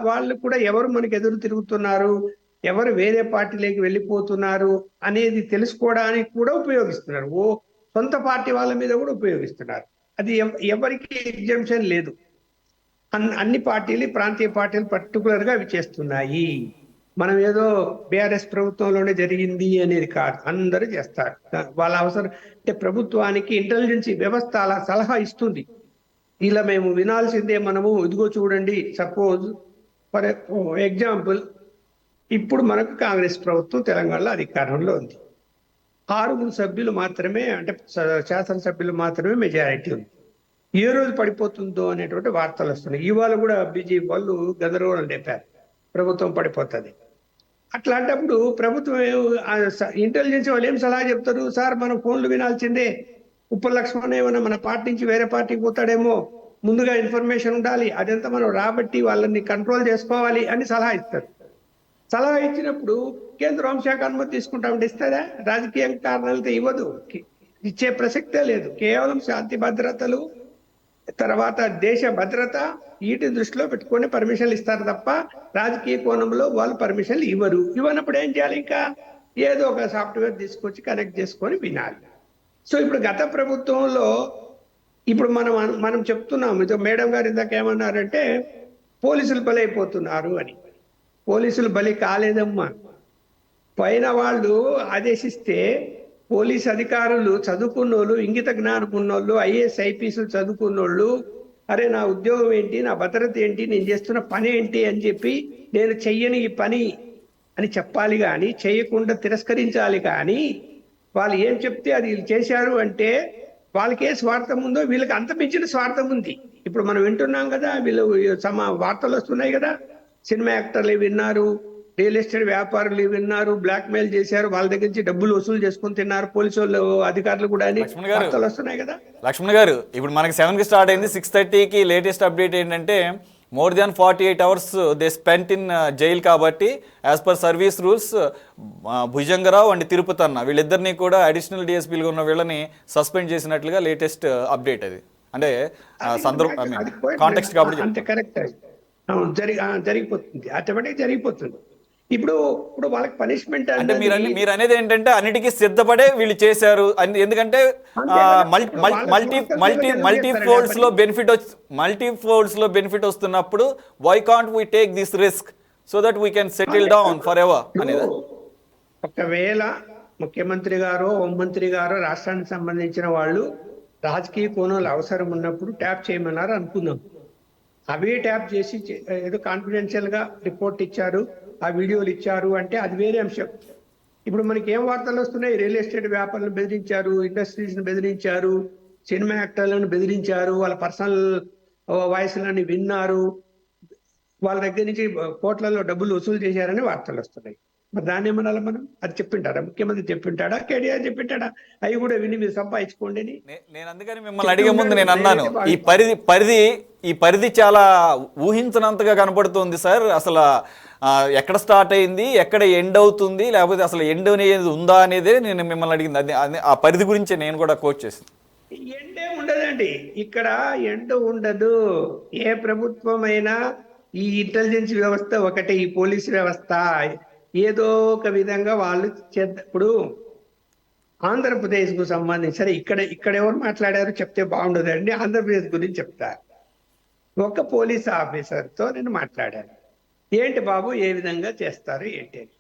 వాళ్ళు కూడా ఎవరు మనకు ఎదురు తిరుగుతున్నారు, ఎవరు వేరే పార్టీలోకి వెళ్ళిపోతున్నారు అనేది తెలుసుకోవడానికి కూడా ఉపయోగిస్తున్నారు. సొంత పార్టీ వాళ్ళ మీద కూడా ఉపయోగిస్తున్నారు. అది ఎవరికి ఎగ్జంప్షన్ లేదు. అన్ని పార్టీలు, ప్రాంతీయ పార్టీలు పర్టికులర్ గా అవి చేస్తున్నాయి. మనం ఏదో బీఆర్ఎస్ ప్రభుత్వంలోనే జరిగింది అనేది కాదు, అందరూ చేస్తారు. వాళ్ళ అవసరం అంటే ప్రభుత్వానికి ఇంటెలిజెన్స్ వ్యవస్థ అలా సలహా ఇస్తుంది, ఇలా మేము వినాల్సిందే, మనము ఇదిగో చూడండి. సపోజ్ ఫర్ ఎగ్జాంపుల్, ఇప్పుడు మనకు కాంగ్రెస్ ప్రభుత్వం తెలంగాణలో అధికారంలో ఉంది. 6 సభ్యులు మాత్రమే, అంటే శాసనసభ్యులు మాత్రమే మెజారిటీ ఉంది. ఏ రోజు పడిపోతుందో అనేటువంటి వార్తలు వస్తున్నాయి. ఇవాళ కూడా బీజేపీ వాళ్ళు గందరగోళం లేపారు, ప్రభుత్వం పడిపోతుంది. అట్లాంటప్పుడు ప్రభుత్వం ఇంటెలిజెన్స్ వాళ్ళు ఏం సలహా చెప్తారు? సార్ మనం ఫోన్లు వినాల్సిందే, ఉప్పల్ లక్ష్మణ్ ఏమన్నా మన పార్టీ నుంచి వేరే పార్టీకి పోతాడేమో, ముందుగా ఇన్ఫర్మేషన్ ఉండాలి, అదంతా మనం రాబట్టి వాళ్ళని కంట్రోల్ చేసుకోవాలి అని సలహా ఇస్తారు. సలహా ఇచ్చినప్పుడు కేంద్ర హోంశాఖ అనుమతి తీసుకుంటామంటే ఇస్తుందా? రాజకీయ కారణాలతో ఇవ్వదు, ఇచ్చే ప్రసక్తే లేదు. కేవలం శాంతి భద్రతలు, తర్వాత దేశ భద్రత, వీటి దృష్టిలో పెట్టుకొని పర్మిషన్లు ఇస్తారు తప్ప రాజకీయ కోణంలో వాళ్ళు పర్మిషన్లు ఇవ్వరు. ఇవ్వనప్పుడు ఏం చేయాలి? ఇంకా ఏదో ఒక సాఫ్ట్వేర్ తీసుకొచ్చి కనెక్ట్ చేసుకొని వినాలి. సో ఇప్పుడు గత ప్రభుత్వంలో ఇప్పుడు మనం చెప్తున్నాం, ఇది మేడం గారు ఇందాక ఏమన్నారంటే పోలీసులు బలైపోతున్నారు అని. పోలీసులు బలి కాలేదమ్మా. పైన వాళ్ళు ఆదేశిస్తే పోలీస్ అధికారులు చదువుకున్నోళ్ళు, ఇంగిత జ్ఞానం ఉన్నోళ్ళు, ఐఏఎస్ ఐపీఎస్లు చదువుకున్నోళ్ళు, అరే నా ఉద్యోగం ఏంటి, నా భద్రత ఏంటి, నేను చేస్తున్న పని ఏంటి అని చెప్పి నేను చెయ్యని ఈ పని అని చెప్పాలి కానీ, చేయకుండా తిరస్కరించాలి. కానీ వాళ్ళు ఏం చెప్తే అది వీళ్ళు చేశారు అంటే వాళ్ళకి ఏ స్వార్థం ఉందో వీళ్ళకి అంత మించిన స్వార్థం ఉంది. ఇప్పుడు మనం వింటున్నాం కదా, వీళ్ళు వార్తలు వస్తున్నాయి కదా, సినిమా యాక్టర్లు విన్నారు, రియల్ ఎస్టేట్ వ్యాపారులు విన్నారు, బ్లాక్ మెయిల్ చేశారు, వాళ్ళ దగ్గర నుంచి డబ్బులు వసూలు చేసుకుని తిన్నారు పోలీసు వాళ్ళు, అధికారులు కూడా అని వార్తలు వస్తున్నాయి కదా. లక్ష్మణ్ గారు, ఇప్పుడు మనకి 7కి స్టార్ట్ అయింది, 6:30కి లేటెస్ట్ అప్డేట్ ఏంటంటే more than 48 hours they spent in jail. కాబట్టి as per service rules Bhujangarao and Tirupati అన్న వీళ్ళిద్దరినీ కూడా అడిషనల్ డిఎస్పీలుగా ఉన్న వీళ్ళని సస్పెండ్ చేసినట్లుగా లేటెస్ట్ అప్డేట్. అది అంటే సందర్భం కాంటెక్స్ట్ కాబట్టి అంతే కరెక్ట్. జరిగిపోతుంది, ఆటోమేటిక్ జరిగిపోతుంది. ఇప్పుడు వాళ్ళకి పనిష్మెంట్ అంటే మీరు అనేది ఏంటంటే అన్నిటికీ సిద్ధపడే వీళ్ళు చేశారు. ఎందుకంటే మల్టీ ఫోల్డ్స్ లో బెనిఫిట్ వస్తున్నప్పుడు why can't we take this risk so that we can settle down forever అనేది. ఒకవేళ ముఖ్యమంత్రి గారు, హోంమంత్రి గారు, రాష్ట్రానికి సంబంధించిన వాళ్ళు రాజకీయ కోణాలు అవసరం ఉన్నప్పుడు ట్యాప్ చేయమన్నారు అనుకుందాం. అవే ట్యాప్ చేసి ఏదో కాన్ఫిడెన్షియల్ గా రిపోర్ట్ ఇచ్చారు, ఆ వీడియోలు ఇచ్చారు అంటే అది వేరే అంశం. ఇప్పుడు మనకి ఏం వార్తలు వస్తున్నాయి? రియల్ ఎస్టేట్ వ్యాపారులను బెదిరించారు, ఇండస్ట్రీస్ ని బెదిరించారు, సినిమా యాక్టర్లను బెదిరించారు, వాళ్ళ పర్సనల్ వాయిస్లని విన్నారు, వాళ్ళ దగ్గర నుంచి కోట్లలో డబ్బులు వసూలు చేశారని వార్తలు వస్తున్నాయి. మరి దాన్ని ఏమనాలి మనం? అది చెప్పింటారా? ముఖ్యమంత్రి చెప్పింటాడా? కేటీఆర్ చెప్పింటాడా? అవి కూడా విని మీరు సంపాదించుకోండి. నేను అందుకని మిమ్మల్ని అడిగే ముందు నేను అన్నాను, ఈ పరిధి చాలా ఊహించనంతగా కనపడుతుంది సార్. అసలు ఎక్కడ స్టార్ట్ అయింది, ఎక్కడ ఎండ్ అవుతుంది, లేకపోతే అసలు ఎండ్ అనేది ఉందా అనేదే నేను మిమ్మల్ని అడిగింది. అది ఆ పరిధి గురించి నేను కూడా కోట్ చేసింది. ఎండే ఉండదండి, ఇక్కడ ఎండ్ ఉండదు. ఏ ప్రభుత్వం అయినా ఈ ఇంటెలిజెన్స్ వ్యవస్థ ఒకటే, ఈ పోలీస్ వ్యవస్థ ఏదో ఒక విధంగా వాళ్ళు ఇప్పుడు ఆంధ్రప్రదేశ్ కు సంబంధించి, సరే ఇక్కడ ఎవరు మాట్లాడారు చెప్తే బాగుండదండి, ఆంధ్రప్రదేశ్ గురించి చెప్తా. ఒక పోలీస్ ఆఫీసర్తో నేను మాట్లాడాను, ఏంటి బాబు ఏ విధంగా చేస్తారు ఏంటి అని,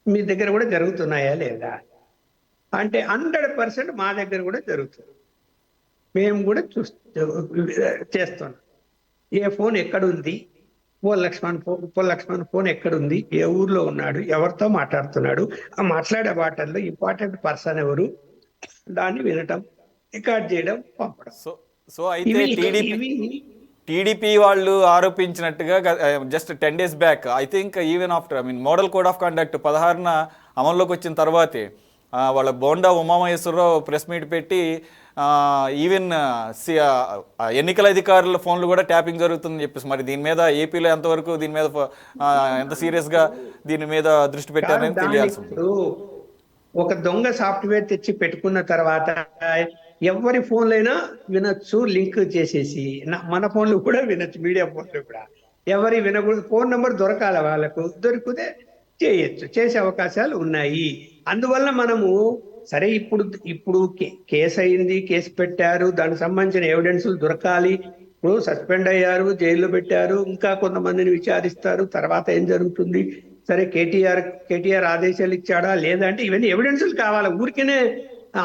మీ దగ్గర కూడా జరుగుతున్నాయా లేదా అంటే 100% మా దగ్గర కూడా జరుగుతుంది, మేము కూడా చేస్తున్నాం. ఏ ఫోన్ ఎక్కడుంది, ఉప్పల్ లక్ష్మణ్ ఫోన్ ఎక్కడుంది, ఏ ఊర్లో ఉన్నాడు, ఎవరితో మాట్లాడుతున్నాడు, ఆ మాట్లాడే వాటల్లో ఇంపార్టెంట్ పర్సన్ ఎవరు, దాన్ని వినటం, రికార్డ్ చేయడం, పంపడం. సో అయితే టీడీపీ వాళ్ళు ఆరోపించినట్టుగా just 10 days back, I think even after model code of conduct 16న అమల్లోకి వచ్చిన తర్వాతే వాళ్ళ బోండా ఉమామహేశ్వరరావు ప్రెస్ మీట్ పెట్టి ఈవెన్ ఎన్నికల అధికారుల ఫోన్లు కూడా ట్యాపింగ్ జరుగుతుందని చెప్పేసి మరి దీని మీద ఏపీలో ఎంతవరకు దీని మీద ఎంత సీరియస్గా దీని మీద దృష్టి పెట్టారని తెలియాల్సి ఉంది. ఇప్పుడు ఒక దొంగ సాఫ్ట్వేర్ తెచ్చి పెట్టుకున్న తర్వాత ఎవరి ఫోన్లైనా వినొచ్చు, లింక్ చేసేసి మన ఫోన్లు కూడా వినొచ్చు, మీడియా ఫోన్లు కూడా. ఎవరి వినకూడదు, ఫోన్ నెంబర్ దొరకాల, వాళ్ళకు దొరికితే చేయొచ్చు, చేసే అవకాశాలు ఉన్నాయి. అందువల్ల మనము సరే ఇప్పుడు కేసు అయింది, కేసు పెట్టారు, దానికి సంబంధించిన ఎవిడెన్సులు దొరకాలి. ఇప్పుడు సస్పెండ్ అయ్యారు, జైల్లో పెట్టారు, ఇంకా కొంతమందిని విచారిస్తారు, తర్వాత ఏం జరుగుతుంది. సరే కేటీఆర్ ఆదేశాలు ఇచ్చాడా లేదా అంటే ఇవన్నీ ఎవిడెన్సులు కావాలి. ఊరికేనే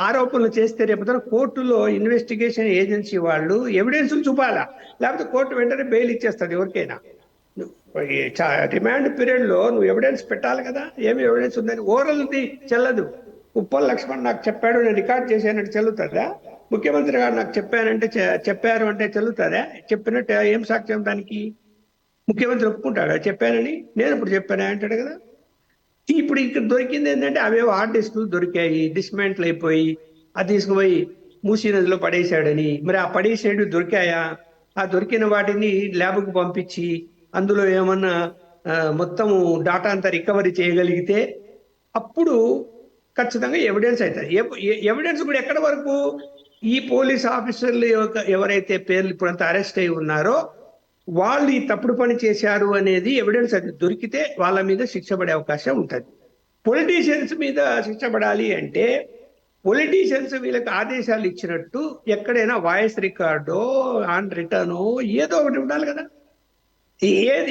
ఆరోపణలు చేస్తే రేపు కోర్టులో ఇన్వెస్టిగేషన్ ఏజెన్సీ వాళ్ళు ఎవిడెన్సులు చూపాలా, లేకపోతే కోర్టు వెంటనే బెయిల్ ఇచ్చేస్తుంది ఎవరికైనా. రిమాండ్ పీరియడ్ లో నువ్వు ఎవిడెన్స్ పెట్టాలి కదా, ఏమి ఎవిడెన్స్ ఉందని. ఓరల్ది చెల్లదు. ఉప్పల్ లక్ష్మణ్ నాకు చెప్పాడు, నేను రికార్డ్ చేశానంటే చెల్లుతుందా? ముఖ్యమంత్రి గారు నాకు చెప్పారు అంటే చెల్లుతుందా? చెప్పినట్టు ఏం సాక్ష్యం దానికి? ముఖ్యమంత్రి ఒప్పుకుంటాడా చెప్పానని? నేను ఇప్పుడు చెప్పాను అంటాడు కదా. ఇప్పుడు ఇక్కడ దొరికింది ఏంటంటే అవేవో హార్డ్ డిస్క్లు దొరికాయి, డిస్మెంట్లు అయిపోయి అది తీసుకుపోయి మూసీ నదిలో పడేశాడని. మరి ఆ పడేసేడు దొరికాయా? ఆ దొరికిన వాటిని ల్యాబ్కు పంపించి అందులో ఏమన్నా మొత్తం డాటా అంతా రికవరీ చేయగలిగితే అప్పుడు ఖచ్చితంగా ఎవిడెన్స్ అవుతుంది. ఎవిడెన్స్ కూడా ఎక్కడి వరకు? ఈ పోలీస్ ఆఫీసర్లు ఎవరైతే పేర్లు ఇప్పుడంతా అరెస్ట్ అయి ఉన్నారో వాళ్ళు ఈ తప్పుడు పని చేశారు అనేది ఎవిడెన్స్ అది దొరికితే వాళ్ళ మీద శిక్ష పడే అవకాశం ఉంటుంది. పొలిటీషియన్స్ మీద శిక్ష పడాలి అంటే పొలిటీషియన్స్ వీళ్ళకి ఆదేశాలు ఇచ్చినట్టు ఎక్కడైనా వాయిస్ రికార్డో ఆన్ రిటర్నో ఏదో ఒకటి ఉండాలి కదా.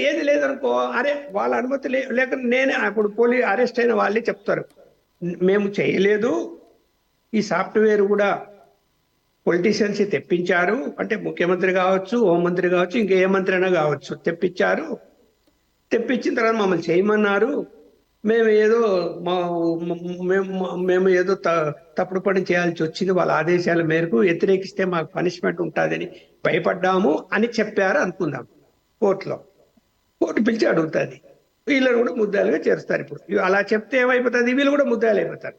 ఏది లేదనుకో, అరే వాళ్ళ అనుమతి లేక నేనే ఇప్పుడు అరెస్ట్ అయిన వాళ్ళే చెప్తారు, మేము చేయలేదు, ఈ సాఫ్ట్వేర్ కూడా పొలిటీషియన్స్ తెప్పించారు, అంటే ముఖ్యమంత్రి కావచ్చు, హోంమంత్రి కావచ్చు, ఇంకా ఏ మంత్రి అయినా కావచ్చు, తెప్పించారు, తెప్పించిన తర్వాత మమ్మల్ని చేయమన్నారు, మేము ఏదో తప్పుడు పని చేయాల్సి వచ్చింది, వాళ్ళ ఆదేశాల మేరకు వ్యతిరేకిస్తే మాకు పనిష్మెంట్ ఉంటుందని భయపడ్డాము అని చెప్పారు అనుకుందాం. కోర్టు పిలిచి అడుగుతుంది, వీళ్ళని కూడా ముద్దాలుగా చేరుస్తారు. ఇప్పుడు అలా చెప్తే ఏమైపోతుంది, వీళ్ళు కూడా ముద్దాలు అయిపోతారు.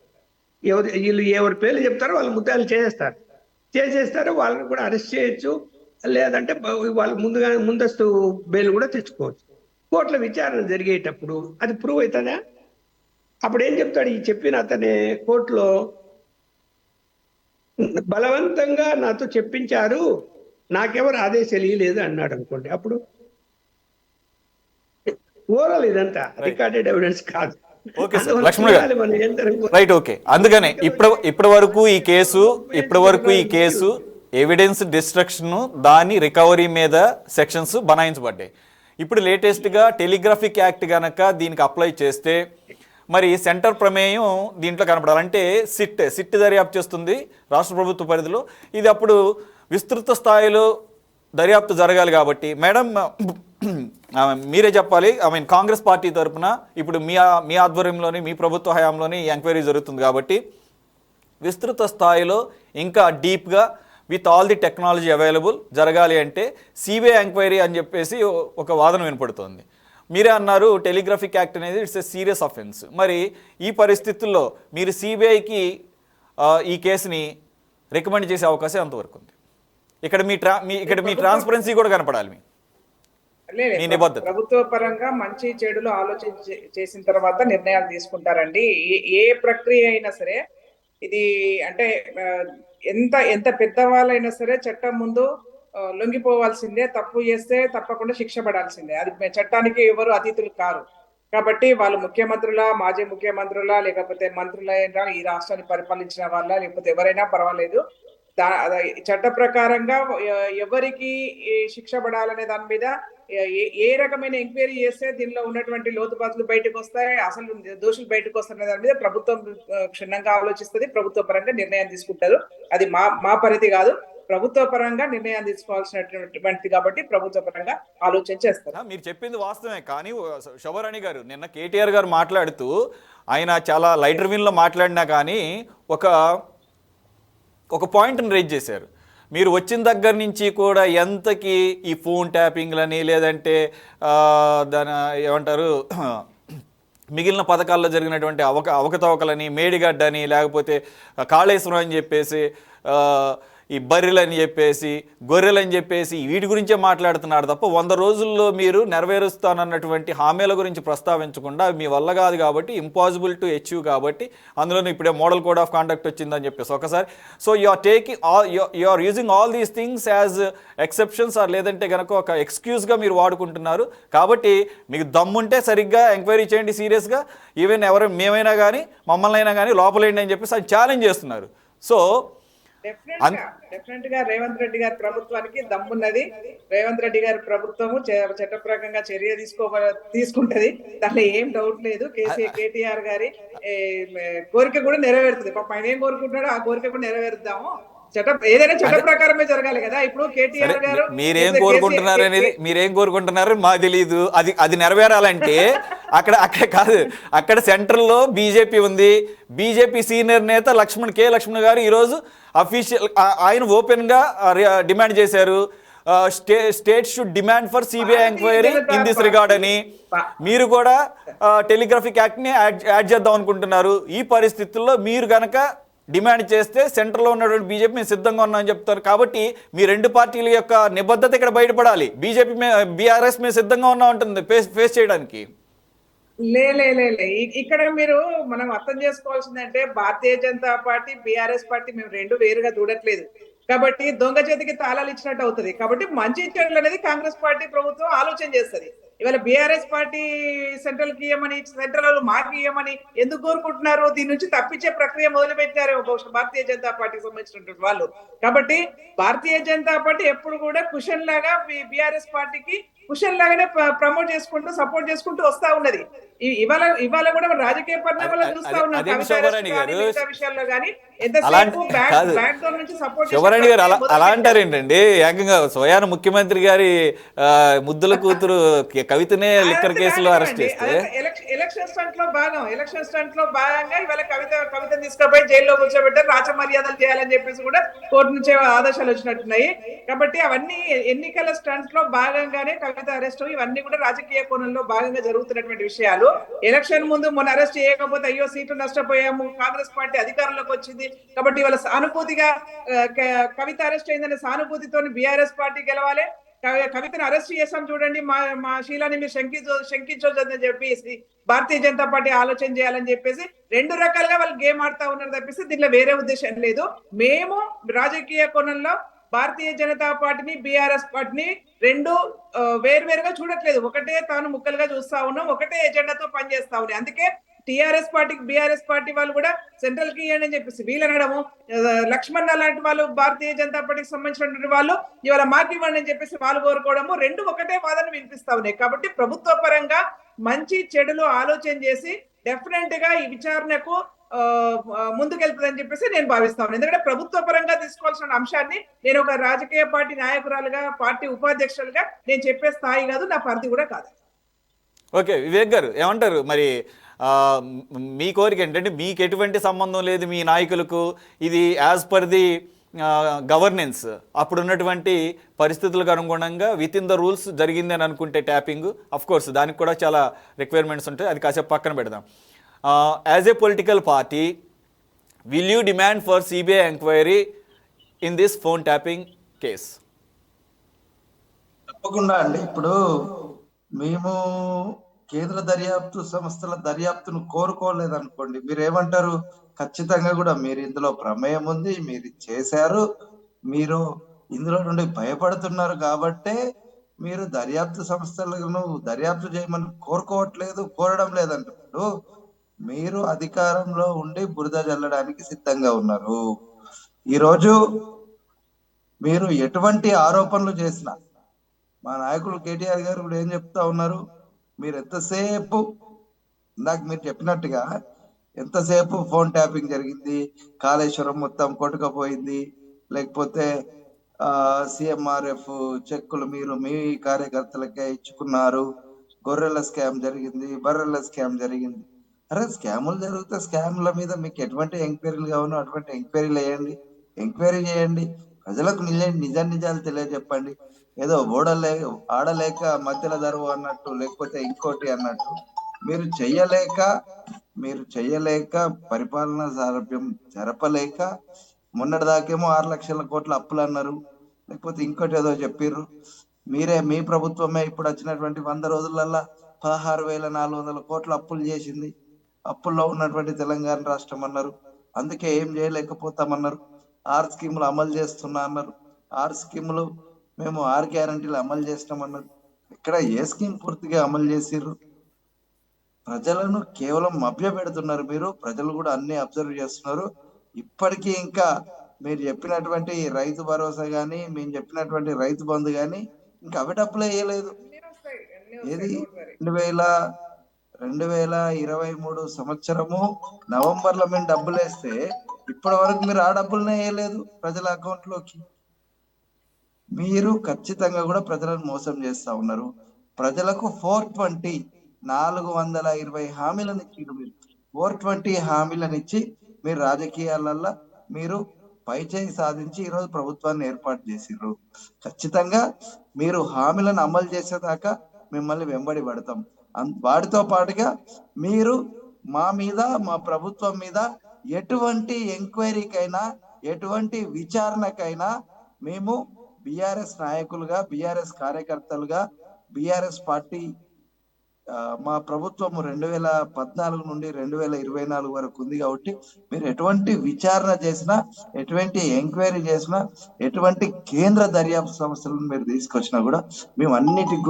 వీళ్ళు ఎవరి పేర్లు చెప్తారో వాళ్ళు ముద్దాలు చేసేస్తారు, వాళ్ళని కూడా అరెస్ట్ చేయొచ్చు, లేదంటే వాళ్ళు ముందస్తు బెయిల్ కూడా తెచ్చుకోవచ్చు. కోర్టులో విచారణ జరిగేటప్పుడు అది ప్రూవ్ అవుతుందా? అప్పుడు ఏం చెప్తాడు, ఈ చెప్పిన అతనే కోర్టులో బలవంతంగా నాతో చెప్పించారు, నాకెవరు ఆదేశాలు ఇవ్వలేదు అన్నాడు అనుకోండి, అప్పుడు ఓవరాల్ ఇదంతా రికార్డెడ్ ఎవిడెన్స్ కాదు. ఓకే సార్, లక్ష్మణ్ గారు రైట్. ఓకే, అందుకనే ఇప్పటి వరకు ఈ కేసు ఎవిడెన్స్ డిస్ట్రక్షన్, దాని రికవరీ మీద సెక్షన్స్ బనాయించబడ్డాయి. ఇప్పుడు లేటెస్ట్గా టెలిగ్రాఫిక్ యాక్ట్ కనుక దీనికి అప్లై చేస్తే మరి సెంటర్ ప్రమేయం దీంట్లో కనపడాలంటే సిట్ దర్యాప్తు చేస్తుంది రాష్ట్ర ప్రభుత్వ పరిధిలో. ఇది అప్పుడు విస్తృత స్థాయిలో దర్యాప్తు జరగాలి కాబట్టి మేడం మీరే చెప్పాలి. కాంగ్రెస్ పార్టీ తరఫున ఇప్పుడు మీ ఆధ్వర్యంలోని మీ ప్రభుత్వ హయాంలోని ఈ ఎంక్వైరీ జరుగుతుంది కాబట్టి విస్తృత స్థాయిలో ఇంకా డీప్గా with all the technology available జరగాలి అంటే సిబిఐ ఎంక్వైరీ అని చెప్పేసి ఒక వాదన వినపడుతోంది. మీరే అన్నారు టెలిగ్రాఫిక్ యాక్ట్ అనేది ఇట్స్ ఎ సీరియస్ అఫెన్స్. మరి ఈ పరిస్థితుల్లో మీరు సిబిఐకి ఈ కేసుని రికమెండ్ చేసే అవకాశం ఎంతవరకు ఉంది? ఇక్కడ మీ ట్రాన్స్పరెన్సీ కూడా కనపడాలి. ప్రభుత్వ పరంగా మంచి చెడులు ఆలోచించి చేసిన తర్వాత నిర్ణయాలు తీసుకుంటారండి. ఏ ప్రక్రియ అయినా సరే ఇది అంటే ఎంత పెద్దవాళ్ళైనా సరే చట్టం ముందు లొంగిపోవాల్సిందే, తప్పు చేస్తే తప్పకుండా శిక్ష పడాల్సిందే. అది చట్టానికి ఎవరు అతీతులు కారు. కాబట్టి వాళ్ళు ముఖ్యమంత్రుల, మాజీ ముఖ్యమంత్రుల, లేకపోతే మంత్రులైనా, ఈ రాష్ట్రాన్ని పరిపాలించిన వాళ్ళ, లేకపోతే ఎవరైనా పర్వాలేదు, చట్ట ప్రకారంగా ఎవరికి శిక్ష పడాలనే దాని మీద ఏ రకమైన ఎంక్వైరీ చేస్తే దీనిలో ఉన్నటువంటి లోతుపాతులు బయటకు వస్తాయి, అసలు దోషులు బయటకు వస్తారనే దాని మీద ప్రభుత్వం క్షుణ్ణంగా ఆలోచిస్తుంది, ప్రభుత్వ పరంగా నిర్ణయం తీసుకుంటారు. అది మా పరిధి కాదు, ప్రభుత్వ పరంగా నిర్ణయం తీసుకోవాల్సినటువంటిది కాబట్టి ప్రభుత్వ పరంగా ఆలోచన చేస్తారు. మీరు చెప్పింది వాస్తవమే, కానీ శోభారాణి గారు నిన్న కేటీఆర్ గారు మాట్లాడుతూ ఆయన చాలా లైటర్ విన్లో మాట్లాడినా కానీ ఒక పాయింట్ని రైజ్ చేశారు. మీరు వచ్చిన దగ్గర నుంచి కూడా ఎంతకి ఈ ఫోన్ ట్యాపింగ్లని లేదంటే దాని ఏమంటారు మిగిలిన పథకాల్లో జరిగినటువంటి అవకతవకలని, మేడిగడ్డని, లేకపోతే కాళేశ్వరం అని చెప్పేసి, ఈ బర్రెలని చెప్పేసి, గొర్రెలని చెప్పేసి వీటి గురించే మాట్లాడుతున్నారు తప్ప 100 రోజుల్లో మీరు నెరవేరుస్తానన్నటువంటి హామీల గురించి ప్రస్తావించకుండా మీ వల్ల కాదు కాబట్టి, ఇంపాసిబుల్ టు అచీవ్ కాబట్టి, అందులోనూ ఇప్పుడే మోడల్ కోడ్ ఆఫ్ కాండక్ట్ వచ్చిందని చెప్పేసి ఒకసారి. So you are taking you are using all these things as exceptions, లేదంటే కనుక ఒక ఎక్స్క్యూజ్గా మీరు వాడుకుంటున్నారు. కాబట్టి మీకు దమ్ముంటే సరిగ్గా ఎంక్వైరీ చేయండి సీరియస్గా. ఈవెన్ మేమైనా కానీ మమ్మల్ని అయినా కానీ లోపలేండి అని చెప్పేసి అది ఛాలెంజ్ చేస్తున్నారు. సో డెఫినెట్ గా రేవంత్ రెడ్డి గారి ప్రభుత్వానికి దమ్మున్నది. రేవంత్ రెడ్డి గారి ప్రభుత్వము చట్టప్రకంగా చర్య తీసుకుంటది, దాంట్లో ఏం డౌట్ లేదు. కేటీఆర్ గారి కోరిక కూడా నెరవేరుతుంది. పాప ఆయన ఏం కోరుకుంటున్నాడో ఆ కోరిక కూడా నెరవేరుద్దాము. ఏదైనా చట్ట ప్రకారమే జరగాలి కదా. ఇప్పుడు కేటీఆర్ గారు మీరేం కోరుకుంటున్నారో మాకు తెలియదు. అది నెరవేరాలంటే అక్కడ కాదు, అక్కడ సెంట్రల్లో బీజేపీ ఉంది. బీజేపీ సీనియర్ నేత లక్ష్మణ్ గారు ఈరోజు అఫీషియల్ ఆయన ఓపెన్గా డిమాండ్ చేశారు, state should demand for CBI enquiry in this regard అని. మీరు కూడా టెలిగ్రాఫిక్ యాక్ట్ని యాడ్ చేద్దాం అనుకుంటున్నారు. ఈ పరిస్థితుల్లో మీరు కనుక డిమాండ్ చేస్తే సెంట్రల్లో ఉన్నటువంటి బీజేపీ మేము సిద్ధంగా ఉన్నామని చెప్తారు. కాబట్టి మీ రెండు పార్టీల యొక్క నిబద్ధత ఇక్కడ బయటపడాలి. బీజేపీ బీఆర్ఎస్ మేము సిద్ధంగా ఉన్నాం ఉంటుంది ఫేస్ చేయడానికి. ఇక్కడ మీరు మనం అర్థం చేసుకోవాల్సిందంటే Bharatiya Janata party, BRS party మేము రెండు వేరుగా చూడట్లేదు. కాబట్టి దొంగ చేతికి తాళాలు ఇచ్చినట్టు అవుతుంది. కాబట్టి మంచి చెడులు అనేది కాంగ్రెస్ పార్టీ ప్రభుత్వం ఆలోచన చేస్తుంది. ఇవాళ బీఆర్ఎస్ పార్టీ సెంట్రల్ కి ఇవ్వమని, సెంట్రల్ వాళ్ళు మాకు ఇవ్వమని ఎందుకు కోరుకుంటున్నారు? దీని నుంచి తప్పించే ప్రక్రియ మొదలు పెట్టారు భారతీయ జనతా పార్టీకి సంబంధించినటువంటి వాళ్ళు. కాబట్టి భారతీయ జనతా పార్టీ ఎప్పుడు కూడా కుషన్ లాగా బీఆర్ఎస్ పార్టీకి కుషన్ లాగానే ప్రమోట్ చేసుకుంటూ సపోర్ట్ చేసుకుంటూ వస్తా ఉన్నది. ఇవాళ కూడా రాజకీయ పరిణామాలు చూస్తా ఉన్నాం. విషయాల్లో కానీ ఎంతసేపు బ్యాక్ డోర్ నుంచి సపోర్ట్. శివరాణి గారు అలా అంటారు ఏంటండి? ఏకంగా స్వయాన ముఖ్యమంత్రి గారి ముద్దుల కూతురు కవితనే లిక్కర్ కేసులో అరెస్ట్ చేస్తే ఎలక్షన్ స్టంట్ లో భాగంగా ఇవాళ కవితను తీసుకుపోయి జైల్లో కూర్చోబెట్టారు. రాచ మర్యాదలు చేయాలని చెప్పేసి కూడా కోర్టు నుంచి ఆదేశాలు వచ్చినట్టున్నాయి. కాబట్టి అవన్నీ ఎన్నికల స్టంట్ లో భాగంగానే కవిత అరెస్ట్, ఇవన్నీ కూడా రాజకీయ కోణంలో భాగంగా జరుగుతున్నటువంటి విషయాలు. ఎలక్షన్ ముందు మొన్న అరెస్ట్ చేయకపోతే అయ్యో సీట్లు నష్టపోయాము, కాంగ్రెస్ పార్టీ అధికారంలోకి వచ్చింది కాబట్టి ఇవాళ సానుభూతిగా కవిత అరెస్ట్ అయిందనే సానుభూతితో బీఆర్ఎస్ పార్టీ గెలవాలి. కవితను అరెస్ట్ చేసాం చూడండి, మా శీలాన్ని మీరు శంకించొద్దని చెప్పేసి భారతీయ జనతా పార్టీ ఆలోచన చేయాలని చెప్పేసి రెండు రకాలుగా వాళ్ళు గేమ్ ఆడుతా ఉన్నారు తప్పిస్తే దీనిలో వేరే ఉద్దేశం లేదు. మేము రాజకీయ కోణంలో భారతీయ జనతా పార్టీని, బీఆర్ఎస్ పార్టీని రెండు వేరువేరుగా చూడట్లేదు. ఒకటే తాను ముక్కలుగా చూస్తా ఉన్నాం, ఒకటే ఎజెండాతో పనిచేస్తా ఉన్నాయి. అందుకే టీఆర్ఎస్ పార్టీకి బీఆర్ఎస్ పార్టీ వాళ్ళు కూడా సెంట్రల్ కి ఇవ్వండి అని చెప్పేసి వీళ్ళు అనడము, లక్ష్మణ్ లాంటి వాళ్ళు భారతీయ జనతా పార్టీకి సంబంధించినటువంటి వాళ్ళు ఇవాళ మాకు ఇవ్వండి అని చెప్పేసి వాళ్ళు కోరుకోవడము, రెండు ఒకటే వాదన వినిపిస్తా ఉన్నాయి. కాబట్టి ప్రభుత్వ పరంగా మంచి చెడులు ఆలోచన చేసి డెఫినెట్ గా ఈ విచారణకు ముందుకెళ్తుందని చెప్పేసి నేను భావిస్తాను. ఎందుకంటే ప్రభుత్వ పరంగా తీసుకోవాల్సిన అంశాన్ని నేను ఒక రాజకీయ పార్టీ నాయకురాలుగా, పార్టీ ఉపాధ్యక్షులుగా నేను చెప్పే స్థాయి కాదు, నా పార్టీ కూడా కాదు. ఓకే, వివేక్ గారు ఏమంటారు? మరి మీ కోరిక ఏంటంటే మీకు ఎటువంటి సంబంధం లేదు మీ నాయకులకు, ఇది యాజ్ పర్ ది గవర్నెన్స్ అప్పుడు ఉన్నటువంటి పరిస్థితులకు అనుగుణంగా విత్ ఇన్ ద రూల్స్ జరిగింది అని అనుకుంటే ట్యాపింగ్, అఫ్ కోర్స్ దానికి కూడా చాలా రిక్వైర్మెంట్స్ ఉంటాయి, అది కాసేపు పక్కన పెడదాం. As a political party, will you demand for CBI enquiry in this phone tapping case? తప్పకుండా అండి. ఇప్పుడు మేము కేంద్ర దర్యాప్తు సంస్థల దర్యాప్తును కోరుకోలేదనుకోండి, మీరు ఏమంటారు? ఖచ్చితంగా కూడా మీరు ఇందులో ప్రమేయం ఉంది, మీరు చేశారు, మీరు ఇందులో నుండి భయపడుతున్నారు కాబట్టే మీరు దర్యాప్తు సంస్థలను దర్యాప్తు చేయమని కోరడం లేదంటున్నారు. మీరు అధికారంలో ఉండి బురద జల్లడానికి సిద్ధంగా ఉన్నారు. ఈరోజు మీరు ఎటువంటి ఆరోపణలు చేసినా, మా నాయకులు కేటీఆర్ గారు కూడా ఏం చెప్తా ఉన్నారు, మీరు ఎంతసేపు ఇందాక మీరు చెప్పినట్టుగా ఎంతసేపు ఫోన్ ట్యాపింగ్ జరిగింది, కాళేశ్వరం మొత్తం కొట్టుకపోయింది, లేకపోతే సిఎంఆర్ఎఫ్ చెక్కులు మీరు మీ కార్యకర్తలకే ఇచ్చుకున్నారు, గొర్రెల స్కామ్ జరిగింది, బర్రెల స్కామ్ జరిగింది. అరే స్కాములు జరిగితే స్కామ్ల మీద మీకు ఎటువంటి ఎంక్వైరీలు కావాలో అటువంటి ఎంక్వైరీలు వేయండి, ఎంక్వైరీ చేయండి, ప్రజలకు నిజాలు తెలియజెప్పండి. ఏదో ఆడలేక మధ్యలో దరువు అన్నట్టు, లేకపోతే ఇంకోటి అన్నట్టు మీరు చెయ్యలేక మీరు చెయ్యలేక పరిపాలనా సారథ్యం జరపలేక మొన్నటిదాకేమో 6 లక్షల కోట్ల అప్పులు అన్నారు, లేకపోతే ఇంకోటి ఏదో చెప్పిర్రు. మీ ప్రభుత్వమే ఇప్పుడు వచ్చినటువంటి 100 రోజులల్లా 16,400 కోట్ల అప్పులు చేసింది. అప్పుల్లో ఉన్నటువంటి తెలంగాణ రాష్ట్రం అన్నారు. అందుకే ఏం చేయలేకపోతామన్నారు. 6 స్కీములు అమలు చేస్తున్నా అన్నారు. 6 స్కీములు మేము 6 గ్యారంటీలు అమలు చేస్తామన్నారు. ఇక్కడ ఏ స్కీమ్ పూర్తిగా అమలు చేసిర్రు? ప్రజలను కేవలం మభ్య పెడుతున్నారు మీరు. ప్రజలు కూడా అన్ని అబ్జర్వ్ చేస్తున్నారు. ఇప్పటికీ ఇంకా మీరు చెప్పినటువంటి రైతు భరోసా గాని, మేము చెప్పినటువంటి రైతు బంధు గాని ఇంకా అవి అప్లై చేయలేదు. ఏది 2023 సంవత్సరము నవంబర్ లో మేము డబ్బులు వేస్తే ఇప్పటి వరకు మీరు ఆ డబ్బులనే వేయలేదు ప్రజల అకౌంట్ లోకి. మీరు ఖచ్చితంగా కూడా ప్రజలను మోసం చేస్తా ఉన్నారు. ప్రజలకు 420 హామీలను ఇచ్చారు మీరు. 420 హామీలను ఇచ్చి మీరు రాజకీయాలల్లో మీరు పైచేయి సాధించి ఈరోజు ప్రభుత్వాన్ని ఏర్పాటు చేసిర్రు. ఖచ్చితంగా మీరు హామీలను అమలు చేసేదాకా మిమ్మల్ని వెంబడి పడతాం. వాటితో పాటుగా మీరు మా ప్రభుత్వం మీద ఎటువంటి ఎంక్వైరీకైనా ఎటువంటి విచారణకైనా మేము బిఆర్ఎస్ నాయకులుగా, బిఆర్ఎస్ కార్యకర్తలుగా, బిఆర్ఎస్ పార్టీ మా ప్రభుత్వము 2014 నుండి 2024 వరకు ఉంది కాబట్టి మీరు ఎటువంటి విచారణ చేసినా, ఎటువంటి ఎంక్వైరీ చేసినా, ఎటువంటి కేంద్ర దర్యాప్తు సంస్థలను మీరు తీసుకొచ్చినా కూడా మేము అన్నిటికి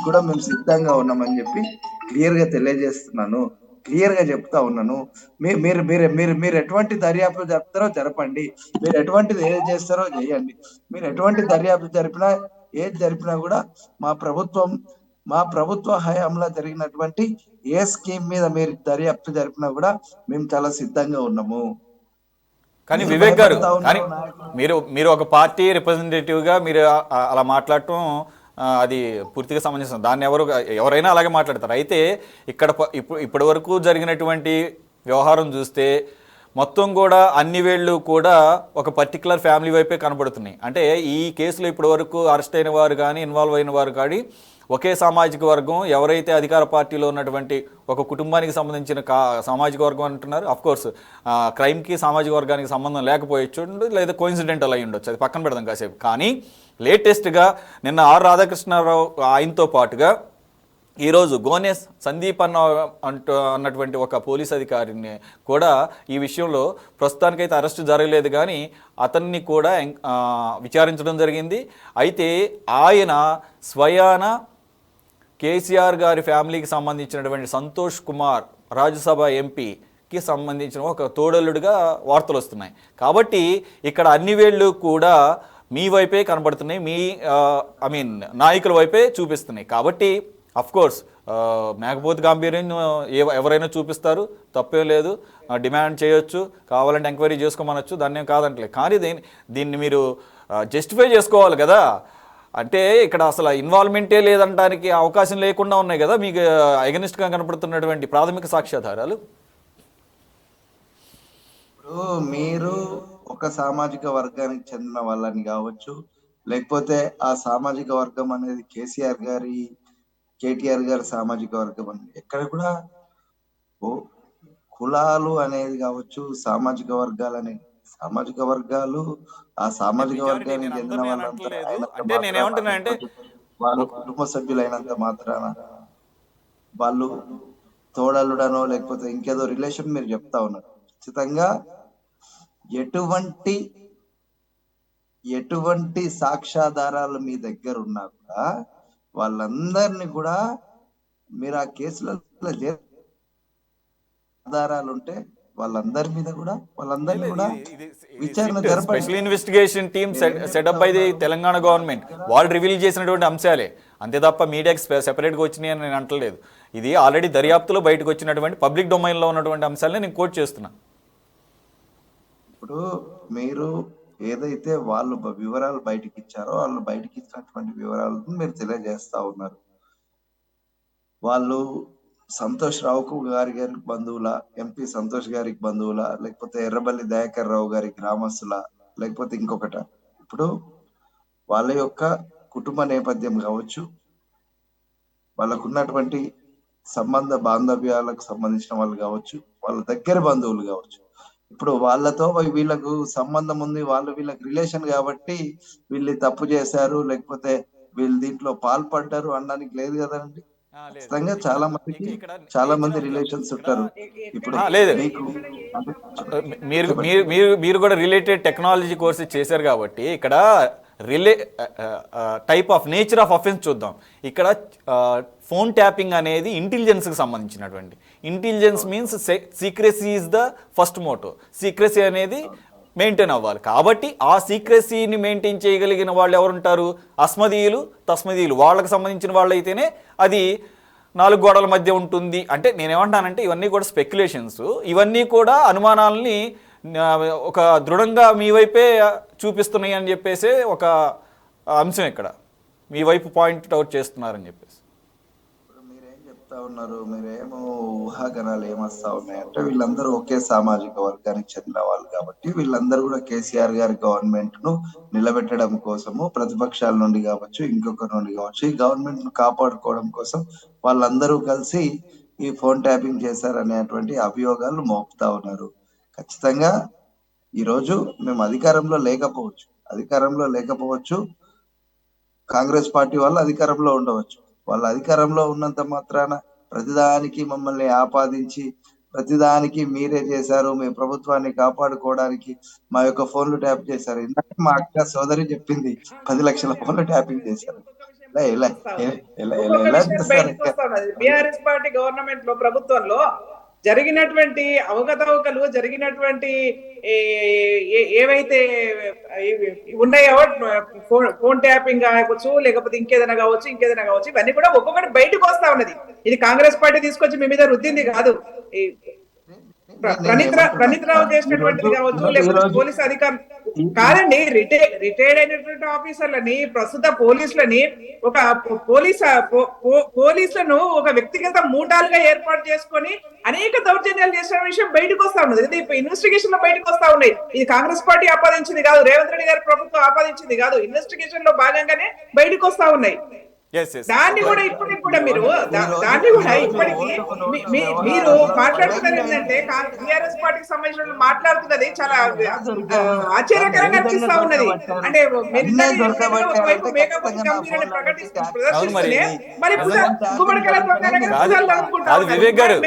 కూడా మేము సిద్ధంగా ఉన్నామని చెప్పి క్లియర్ గా తెలియజేస్తున్నాను. క్లియర్ గా చెప్తా ఉన్నాను. మీరు మీరు మీరు మీరు ఎటువంటి దర్యాప్తు జరుపుతారో జరపండి. మీరు ఎటువంటిది ఏది చేస్తారో చేయండి. మీరు ఎటువంటి దర్యాప్తు జరిపినా ఏది జరిపినా కూడా మా ప్రభుత్వ హయాంలో జరిగినటువంటి ఏ స్కీమ్ మీద మీరు దర్యాప్తు జరిపినా కూడా మేము చాలా సిద్ధంగా ఉన్నాము. కానీ వివేక్ గారు, కానీ మీరు ఒక పార్టీ రిప్రజెంటేటివ్గా మీరు అలా మాట్లాడటం అది పూర్తిగా సమంజసం. దాన్ని ఎవరైనా అలాగే మాట్లాడతారు. అయితే ఇప్పటి వరకు జరిగినటువంటి వ్యవహారం చూస్తే మొత్తం కూడా అన్ని వేళ్ళు కూడా ఒక పర్టికులర్ ఫ్యామిలీ వైపే కనబడుతున్నాయి. అంటే ఈ కేసులో ఇప్పటి వరకు అరెస్ట్ అయిన వారు కానీ, ఇన్వాల్వ్ అయిన వారు కానీ ఒకే సామాజిక వర్గం, ఎవరైతే అధికార పార్టీలో ఉన్నటువంటి ఒక కుటుంబానికి సంబంధించిన సామాజిక వర్గం అంటున్నారు. అఫ్కోర్స్ క్రైమ్కి సామాజిక వర్గానికి సంబంధం లేకపోవచ్చు, లేదా కోయిన్సిడెంటల్ అయి ఉండొచ్చు, అది పక్కన పెడదాం కాసేపు. కానీ లేటెస్ట్గా నిన్న ఆర్ రాధాకృష్ణారావు ఆయనతో పాటుగా ఈరోజు గోనెస్ సందీప్ అన్నటువంటి ఒక పోలీస్ అధికారిని కూడా ఈ విషయంలో ప్రస్తుతానికైతే అరెస్ట్ జరగలేదు, కానీ అతన్ని కూడా విచారించడం జరిగింది. అయితే ఆయన స్వయాన కేసీఆర్ గారి ఫ్యామిలీకి సంబంధించినటువంటి సంతోష్ కుమార్ రాజ్యసభ ఎంపీకి సంబంధించిన ఒక తోడలుడిగా వార్తలు వస్తున్నాయి. కాబట్టి ఇక్కడ అన్ని వేళ్ళు కూడా మీ వైపే కనబడుతున్నాయి, నాయకుల వైపే చూపిస్తున్నాయి. కాబట్టి అఫ్కోర్స్ మేకపోతు గాంభీర్యం ఎవరైనా చూపిస్తారు, తప్పేం లేదు, డిమాండ్ చేయొచ్చు, కావాలంటే ఎంక్వైరీ చేసుకోమనొచ్చు, దాన్ని ఏం కాదంటలే. కానీ దీన్ని మీరు జస్టిఫై చేసుకోవాలి కదా. అంటే ఇక్కడ అసలు ఇన్వాల్వ్మెంటే లేదంటానికి అవకాశం లేకుండా ఉన్నాయి కదా మీకు అగెనిస్ట్గా కనపడుతున్నటువంటి ప్రాథమిక సాక్ష్యాధారాలు. ఇప్పుడు మీరు ఒక సామాజిక వర్గానికి చెందిన వాళ్ళని కావచ్చు, లేకపోతే ఆ సామాజిక వర్గం అనేది కేటీఆర్ గారి సామాజిక వర్గం అని ఎక్కడ కూడా కులాలు అనేది కావచ్చు, సామాజిక వర్గాలు ఆ సామాజిక వర్గానికి చెందిన వాళ్ళంతా వాళ్ళు కుటుంబ సభ్యులైనంత మాత్రాన వాళ్ళు తోడలుడనో లేకపోతే ఇంకేదో రిలేషన్ మీరు చెప్తా ఉన్నారు. ఖచ్చితంగా ఎటువంటి సాక్ష్యాధారాలు మీ దగ్గర ఉన్నా కూడా వాళ్ళందరినీ కూడా మీరు ఆ కేసులలో ఆధారాలు ఉంటే వాళ్ళందరినీ కూడా విచారణ జరపండి. Special investigation team setup by the Telangana government వాళ్ళు రివీల్ చేసినటువంటి అంశాలే, అంతే తప్ప మీడియాకి సెపరేట్గా వచ్చినాయి అని నేను అంటలేదు. ఇది ఆల్రెడీ దర్యాప్తులో బయటకు వచ్చినటువంటి పబ్లిక్ డొమైన్లో ఉన్నటువంటి అంశాలని నేను కోట్ చేస్తున్నా. ఇప్పుడు మీరు ఏదైతే వాళ్ళు వివరాలు బయటకి ఇచ్చారో వాళ్ళు బయటకి ఇచ్చినటువంటి వివరాలను మీరు తెలియజేస్తా ఉన్నారు. వాళ్ళు సంతోష్ రావుకు గారికి బంధువుల, ఎంపీ సంతోష్ గారికి బంధువుల, లేకపోతే ఎర్రబల్లి దయాకర్ రావు గారి గ్రామస్తుల, లేకపోతే ఇంకొకట. ఇప్పుడు వాళ్ళ యొక్క కుటుంబ నేపథ్యం కావచ్చు, వాళ్ళకున్నటువంటి సంబంధ బాంధవ్యాలకు సంబంధించిన వాళ్ళు కావచ్చు, వాళ్ళ దగ్గర బంధువులు కావచ్చు. ఇప్పుడు వాళ్ళతో వీళ్ళకు సంబంధం ఉంది, వాళ్ళు వీళ్ళకి రిలేషన్ కాబట్టి వీళ్ళు తప్పు చేశారు, లేకపోతే వీళ్ళు దీంట్లో పాల్పడ్డారు అనడానికి లేదు కదండి. ఖచ్చితంగా చాలా మందికి చాలా మంది రిలేషన్స్ ఉంటారు. ఇప్పుడు లేదు, మీకు మీరు మీరు మీరు మీరు కూడా రిలేటెడ్ టెక్నాలజీ కోర్సెస్ చేశారు కాబట్టి ఇక్కడ type of nature of offence చూద్దాం. ఇక్కడ ఫోన్ ట్యాపింగ్ అనేది ఇంటెలిజెన్స్కి సంబంధించినటువంటి. Intelligence means secrecy is the first motto. Secrecy అనేది మెయింటైన్ అవ్వాలి. కాబట్టి ఆ సీక్రెసీని మెయింటైన్ చేయగలిగిన వాళ్ళు ఎవరుంటారు? అస్మదీయులు, తస్మదీయులు. వాళ్ళకి సంబంధించిన వాళ్ళు అయితేనే అది 4 గోడల మధ్య ఉంటుంది. అంటే నేనేమంటానంటే ఇవన్నీ కూడా స్పెక్యులేషన్స్, ఇవన్నీ కూడా అనుమానాలని ఒక దృఢంగా మీ వైపే చూపిస్తున్నాయి అని చెప్పేసి ఒక అంశం ఇక్కడ మీ వైపు పాయింట్ అవుట్ చేస్తున్నారని చెప్పేసి. మీరేం చెప్తా ఉన్నారు, మీరేమో ఊహాగానాలు ఏమొస్తా ఉన్నాయంటే వీళ్ళందరూ ఒకే సామాజిక వర్గానికి చెందిన వాళ్ళు కాబట్టి వీళ్ళందరూ కూడా కేసీఆర్ గారి గవర్నమెంట్ ను నిలబెట్టడం కోసము, ప్రతిపక్షాల నుండి కావచ్చు, ఇంకొకరి నుండి కావచ్చు, ఈ గవర్నమెంట్ ను కాపాడుకోవడం కోసం వాళ్ళందరూ కలిసి ఈ ఫోన్ ట్యాపింగ్ చేశారనేటువంటి అభియోగాలు మోపుతా ఉన్నారు. ఖచ్చితంగా ఈరోజు మేము అధికారంలో లేకపోవచ్చు, కాంగ్రెస్ పార్టీ వాళ్ళు అధికారంలో ఉండవచ్చు. వాళ్ళ అధికారంలో ఉన్నంత మాత్రాన ప్రతిదానికి మమ్మల్ని ఆపాదించి, ప్రతిదానికి మీరే చేశారు, మీ ప్రభుత్వాన్ని కాపాడుకోవడానికి మా యొక్క ఫోన్లు ట్యాప్ చేశారు. ఇందాక మా అక్క సోదరి చెప్పింది 10 లక్షల ఫోన్లు ట్యాపింగ్ చేశారు. బీఆర్ఎస్ పార్టీ గవర్నమెంట్ లో, ప్రభుత్వంలో జరిగినటువంటి అవకతవకలు, జరిగినటువంటి ఏవైతే ఉన్నాయో, ఫోన్ ట్యాపింగ్ కావచ్చు, లేకపోతే ఇంకేదైనా కావచ్చు, ఇవన్నీ కూడా ఒక్కొక్కటి బయటకు వస్తా ఉన్నది. ఇది కాంగ్రెస్ పార్టీ తీసుకొచ్చి మీ మీద రుద్దింది కాదు. ప్రణీత్ రావు చేసినటువంటిది కావచ్చు, లేకపోతే పోలీసు అధికారులు కాదండి, రిటైర్డ్ అయినటువంటి ఆఫీసర్లని, ప్రస్తుత పోలీసులని, ఒక పోలీసులను ఒక వ్యక్తిగత మూటాలుగా ఏర్పాటు చేసుకొని అనేక దౌర్జన్యాలు చేసిన విషయం బయటకు వస్తా ఉన్నది. ఇది ఇన్వెస్టిగేషన్ లో బయటకు వస్తా ఉన్నాయి. ఇది కాంగ్రెస్ పార్టీ ఆపాదించింది కాదు, రేవంత్ రెడ్డి గారి ప్రభుత్వం ఆపాదించింది కాదు, ఇన్వెస్టిగేషన్ లో భాగంగానే బయటకు వస్తా ఉన్నాయి. దాన్ని కూడా ఇప్పటికి కూడా మీరు దాన్ని కూడా ఇప్పటికి మీరు మాట్లాడుతున్నారు ఏంటంటే, టీఆర్ఎస్ పార్టీకి సంబంధించిన మాట్లాడుతున్నది చాలా ఆశ్చర్యకరంగా అనిపిస్తా ఉన్నది. అంటే వివేక్ గారు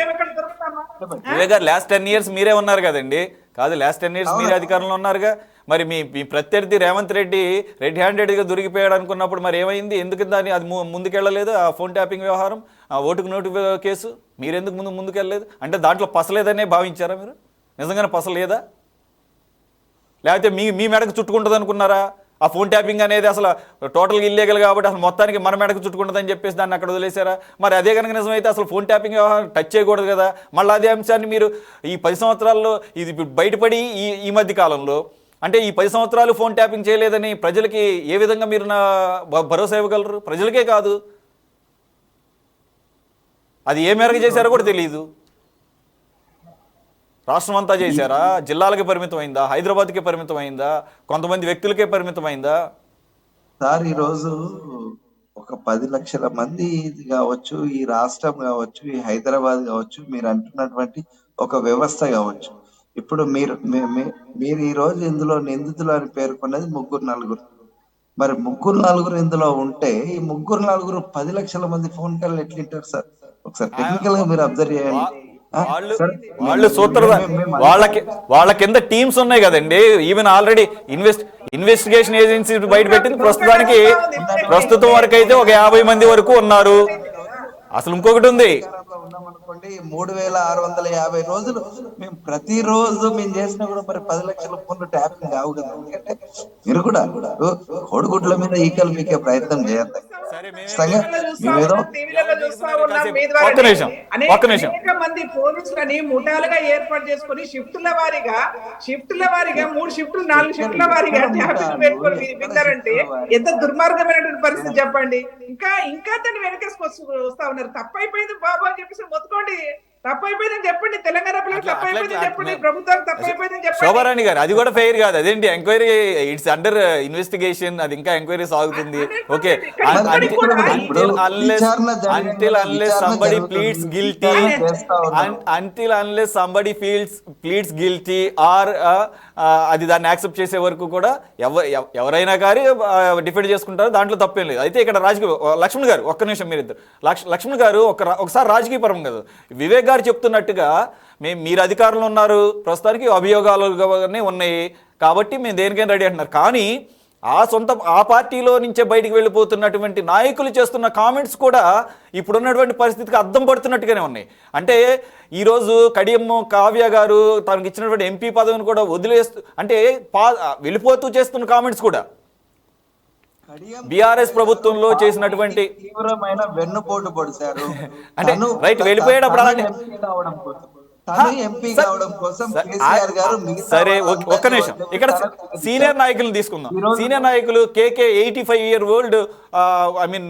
లాస్ట్ 10 years మీరే ఉన్నారు కదండి. కాదు, లాస్ట్ 10 years మీరే అధికారంలో ఉన్నారుగా. మరి మీ ప్రత్యర్థి రేవంత్ రెడ్డి రెడ్ హ్యాండెడ్గా దొరికిపోయాడు అనుకున్నప్పుడు మరి ఏమైంది? ఎందుకు దాన్ని అది ముందుకెళ్ళలేదు? ఆ ఫోన్ ట్యాపింగ్ వ్యవహారం, ఆ ఓటుకు నోటు కేసు మీరెందుకు ముందుకెళ్ళలేదు? అంటే దాంట్లో పసలేదనే భావించారా మీరు? నిజంగానే పసలేదా? లేకపోతే మీ మెడకు చుట్టుకుంటుంది అనుకున్నారా? ఆ ఫోన్ ట్యాపింగ్ అనేది అసలు టోటల్గా ఇల్లీగల్ కాబట్టి అసలు మొత్తానికి మన మెడకు చుట్టుకుంటుందని చెప్పేసి దాన్ని అక్కడ వదిలేశారా? మరి అదే కనుక నిజమైతే అసలు ఫోన్ ట్యాపింగ్ వ్యవహారం టచ్ చేయకూడదు కదా. మళ్ళీ అదే అంశాన్ని మీరు ఈ 10 సంవత్సరాల్లో ఇది బయటపడి ఈ మధ్య కాలంలో, అంటే ఈ 10 సంవత్సరాలు ఫోన్ ట్యాపింగ్ చేయలేదని ప్రజలకి ఏ విధంగా మీరు భరోసా ఇవ్వగలరు? ప్రజలకే కాదు, అది ఏ మేరకు చేశారో కూడా తెలియదు. రాష్ట్రం అంతా చేశారా? జిల్లాలకి పరిమితమైందా? హైదరాబాద్కే పరిమితమైందా? కొంతమంది వ్యక్తులకే పరిమితమైందా? సార్, ఈరోజు ఒక 10 లక్షల మంది కావచ్చు, ఈ రాష్ట్రం కావచ్చు, ఈ హైదరాబాద్ కావచ్చు, మీరు అంటున్నటువంటి ఒక వ్యవస్థ కావచ్చు. ఇప్పుడు మీరు ఈ రోజు ఇందులో నిందితులు అని పేర్కొన్నది 3-4. మరి 3-4 ఇందులో ఉంటే ఈ 3-4 10 లక్షల మంది ఫోన్ కాల్ ఎట్లింటారు సార్? ఒకసారి టెక్నికల్ గా మీరు అబ్జర్వ్ చేయండి. వాళ్ళు వాళ్ళ కింద టీమ్స్ ఉన్నాయి కదండి. ఈవెన్ ఆల్రెడీ ఇన్వెస్టిగేషన్ ఏజెన్సీ బయట పెట్టింది ప్రస్తుతం వరకు అయితే ఒక 50 మంది వరకు ఉన్నారు. అసలు ఇంకొకటి ఉంది, ఉన్నామనుకోండి 3650 రోజులు మేము ప్రతిరోజు మేము చేసినా కూడా మరి 10 లక్షల ఫోన్లు ట్యాపింగ్ కావు కదా. ఎందుకంటే మీరు కూడా కోడిగుడ్ల మీద ఈకలు మీకే ప్రయత్నం చేయాలి. అనేక మంది పోలీసులని ముఠాలుగా ఏర్పాటు చేసుకుని షిఫ్టుల వారీగా 3 షిఫ్టులు 4 షిఫ్టుల వారీగా ట్యాపింగ్ పెట్టుకొని విన్నారంటే ఎంత దుర్మార్గమైనటువంటి పరిస్థితి చెప్పండి. ఇంకా దాన్ని వెనకేసుకొస్తా ఉన్నారు. తప్పైపోయింది బాబు అని చెప్పేసి మొత్తుకోండి, తప్పైపోయిందని చెప్పండి, తెలంగాణ పిల్లలు అట్లా తప్పైపోయిందని అట్లా చెప్పండి, ప్రభుత్వానికి తప్పైపోయిందని చెప్పండి. శోభారాణి గారు, అది కూడా ఫెయిర్ కాదు. అదేంటి ఎంక్వైరీ, ఇట్స్ అండర్ ఇన్వెస్టిగేషన్, అది ఇంకా ఎంక్వైరీ సాగుతుంది. Okay, until unless somebody pleads guilty, until unless somebody pleads guilty are అది దాన్ని యాక్సెప్ట్ చేసే వరకు కూడా ఎవరైనా కానీ డిఫెండ్ చేసుకుంటారు, దాంట్లో తప్పేం లేదు. అయితే ఇక్కడ లక్ష్మణ్ గారు ఒక్క నిమిషం, మీరిద్దరు లక్ష్మణ్ గారు ఒకసారి రాజకీయ పరం కదా, వివేక్ గారు చెప్తున్నట్టుగా మీరు అధికారంలో ఉన్నారు, ప్రస్తుతానికి అభియోగాలుగానే ఉన్నాయి కాబట్టి మేము దేనికైనా రెడీ అంటున్నారు. కానీ ఆ పార్టీలో నుంచే బయటికి వెళ్ళిపోతున్నటువంటి నాయకులు చేస్తున్న కామెంట్స్ కూడా ఇప్పుడున్నటువంటి పరిస్థితికి అద్దం పడుతున్నట్టుగానే ఉన్నాయి. అంటే ఈరోజు కడియం కావ్య గారు తనకి ఇచ్చినటువంటి ఎంపీ పదవిని కూడా వదిలేస్తూ, అంటే వెళ్ళిపోతూ చేస్తున్న కామెంట్స్ కూడా బీఆర్ఎస్ ప్రభుత్వంలో చేసినటువంటి తీవ్రమైన వెన్నుపోటు పొడిచారు. అంటే రైట్, వెళ్ళిపోయేటప్పుడు అలాంటి సరే, ఒక్క నిమిషం, ఇక్కడ సీనియర్ నాయకులను తీసుకుందాం. సీనియర్ నాయకులు కేకే 85 year old, I mean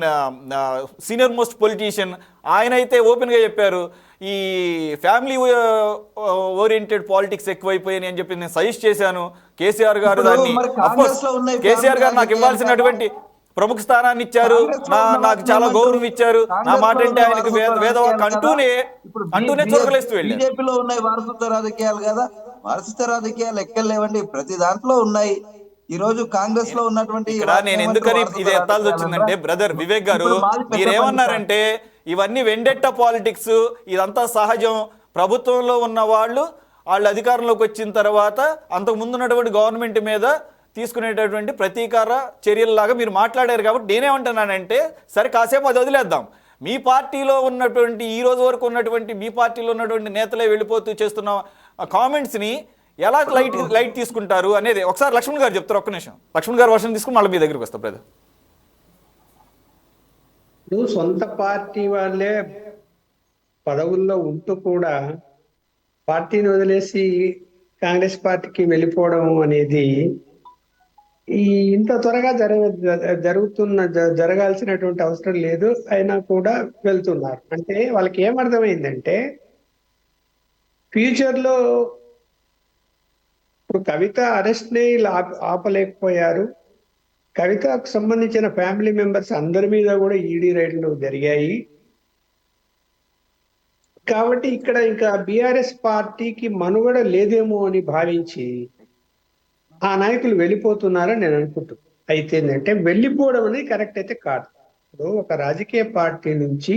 senior most politician, ఆయన అయితే ఓపెన్ గా చెప్పారు, ఈ ఫ్యామిలీ ఓరియంటెడ్ పాలిటిక్స్ ఎక్కువైపోయాయి అని చెప్పి నేను సజెస్ట్ చేశాను. కేసీఆర్ గారు దాన్ని, కేసీఆర్ గారు నాకు ఇవ్వాల్సినటువంటి ప్రముఖ స్థానాన్ని ఇచ్చారు, నాకు చాలా గౌరవం ఇచ్చారు, నా మాట అంటే ఆయనకు వేదవాక్ అంటూనే చురకలేస్తూ వెళ్ళారు. బీజేపీలో ఉన్నాయి వారసత్వ రాజకీయాలు కదా, వారసత్వ రాజకీయాలు ఎక్కలేవండి, ప్రతి దాంట్లో ఉన్నాయి. ఈ రోజు కాంగ్రెస్ లో ఉన్నటువంటి నేను ఎందుకని ఇది ఎత్తాల్సి వచ్చిందంటే, బ్రదర్ వివేక్ గారు మీరేమన్నారంటే ఇవన్నీ వెండెట్ట పాలిటిక్స్, ఇదంతా సహజం, ప్రభుత్వంలో ఉన్న వాళ్ళు అధికారంలోకి వచ్చిన తర్వాత అంతకు ముందు ఉన్నటువంటి గవర్నమెంట్ మీద తీసుకునేటటువంటి ప్రతీకార చర్యల్లాగా మీరు మాట్లాడారు. కాబట్టి నేనేమంటున్నానంటే, సరే కాసేపు అది వదిలేద్దాం, మీ పార్టీలో ఉన్నటువంటి ఈ రోజు వరకు ఉన్నటువంటి మీ పార్టీలో ఉన్నటువంటి నేతలే వెళ్ళిపోతూ చేస్తున్న కామెంట్స్ని ఎలా లైట్ తీసుకుంటారు అనేది ఒకసారి లక్ష్మణ్ గారు చెప్తారు. ఒక్క నిమిషం, లక్ష్మణ్ గారు వర్షం తీసుకుని మళ్ళీ మీ దగ్గరికి వస్తాం. బ్రదర్, నువ్వు సొంత పార్టీ వాళ్ళే పదవుల్లో ఉంటూ కూడా పార్టీని వదిలేసి కాంగ్రెస్ పార్టీకి వెళ్ళిపోవడం అనేది ఇంత త్వరగా జరగాల్సినటువంటి అవసరం లేదు, అయినా కూడా వెళ్తున్నారు. అంటే వాళ్ళకి ఏమర్థమైందంటే, ఫ్యూచర్ లో ఇప్పుడు కవిత అరెస్ట్ ని ఆపలేకపోయారు, కవితకు సంబంధించిన ఫ్యామిలీ మెంబర్స్ అందరి మీద కూడా ఈడీ రైడ్లు జరిగాయి. కాబట్టి ఇక్కడ ఇంకా బీఆర్ఎస్ పార్టీకి మనుగడ లేదేమో అని భావించి ఆ నాయకులు వెళ్ళిపోతున్నారని నేను అనుకుంటున్నాను. అయితే ఏంటంటే, వెళ్ళిపోవడం అనేది కరెక్ట్ అయితే కాదు. ఇప్పుడు ఒక రాజకీయ పార్టీ నుంచి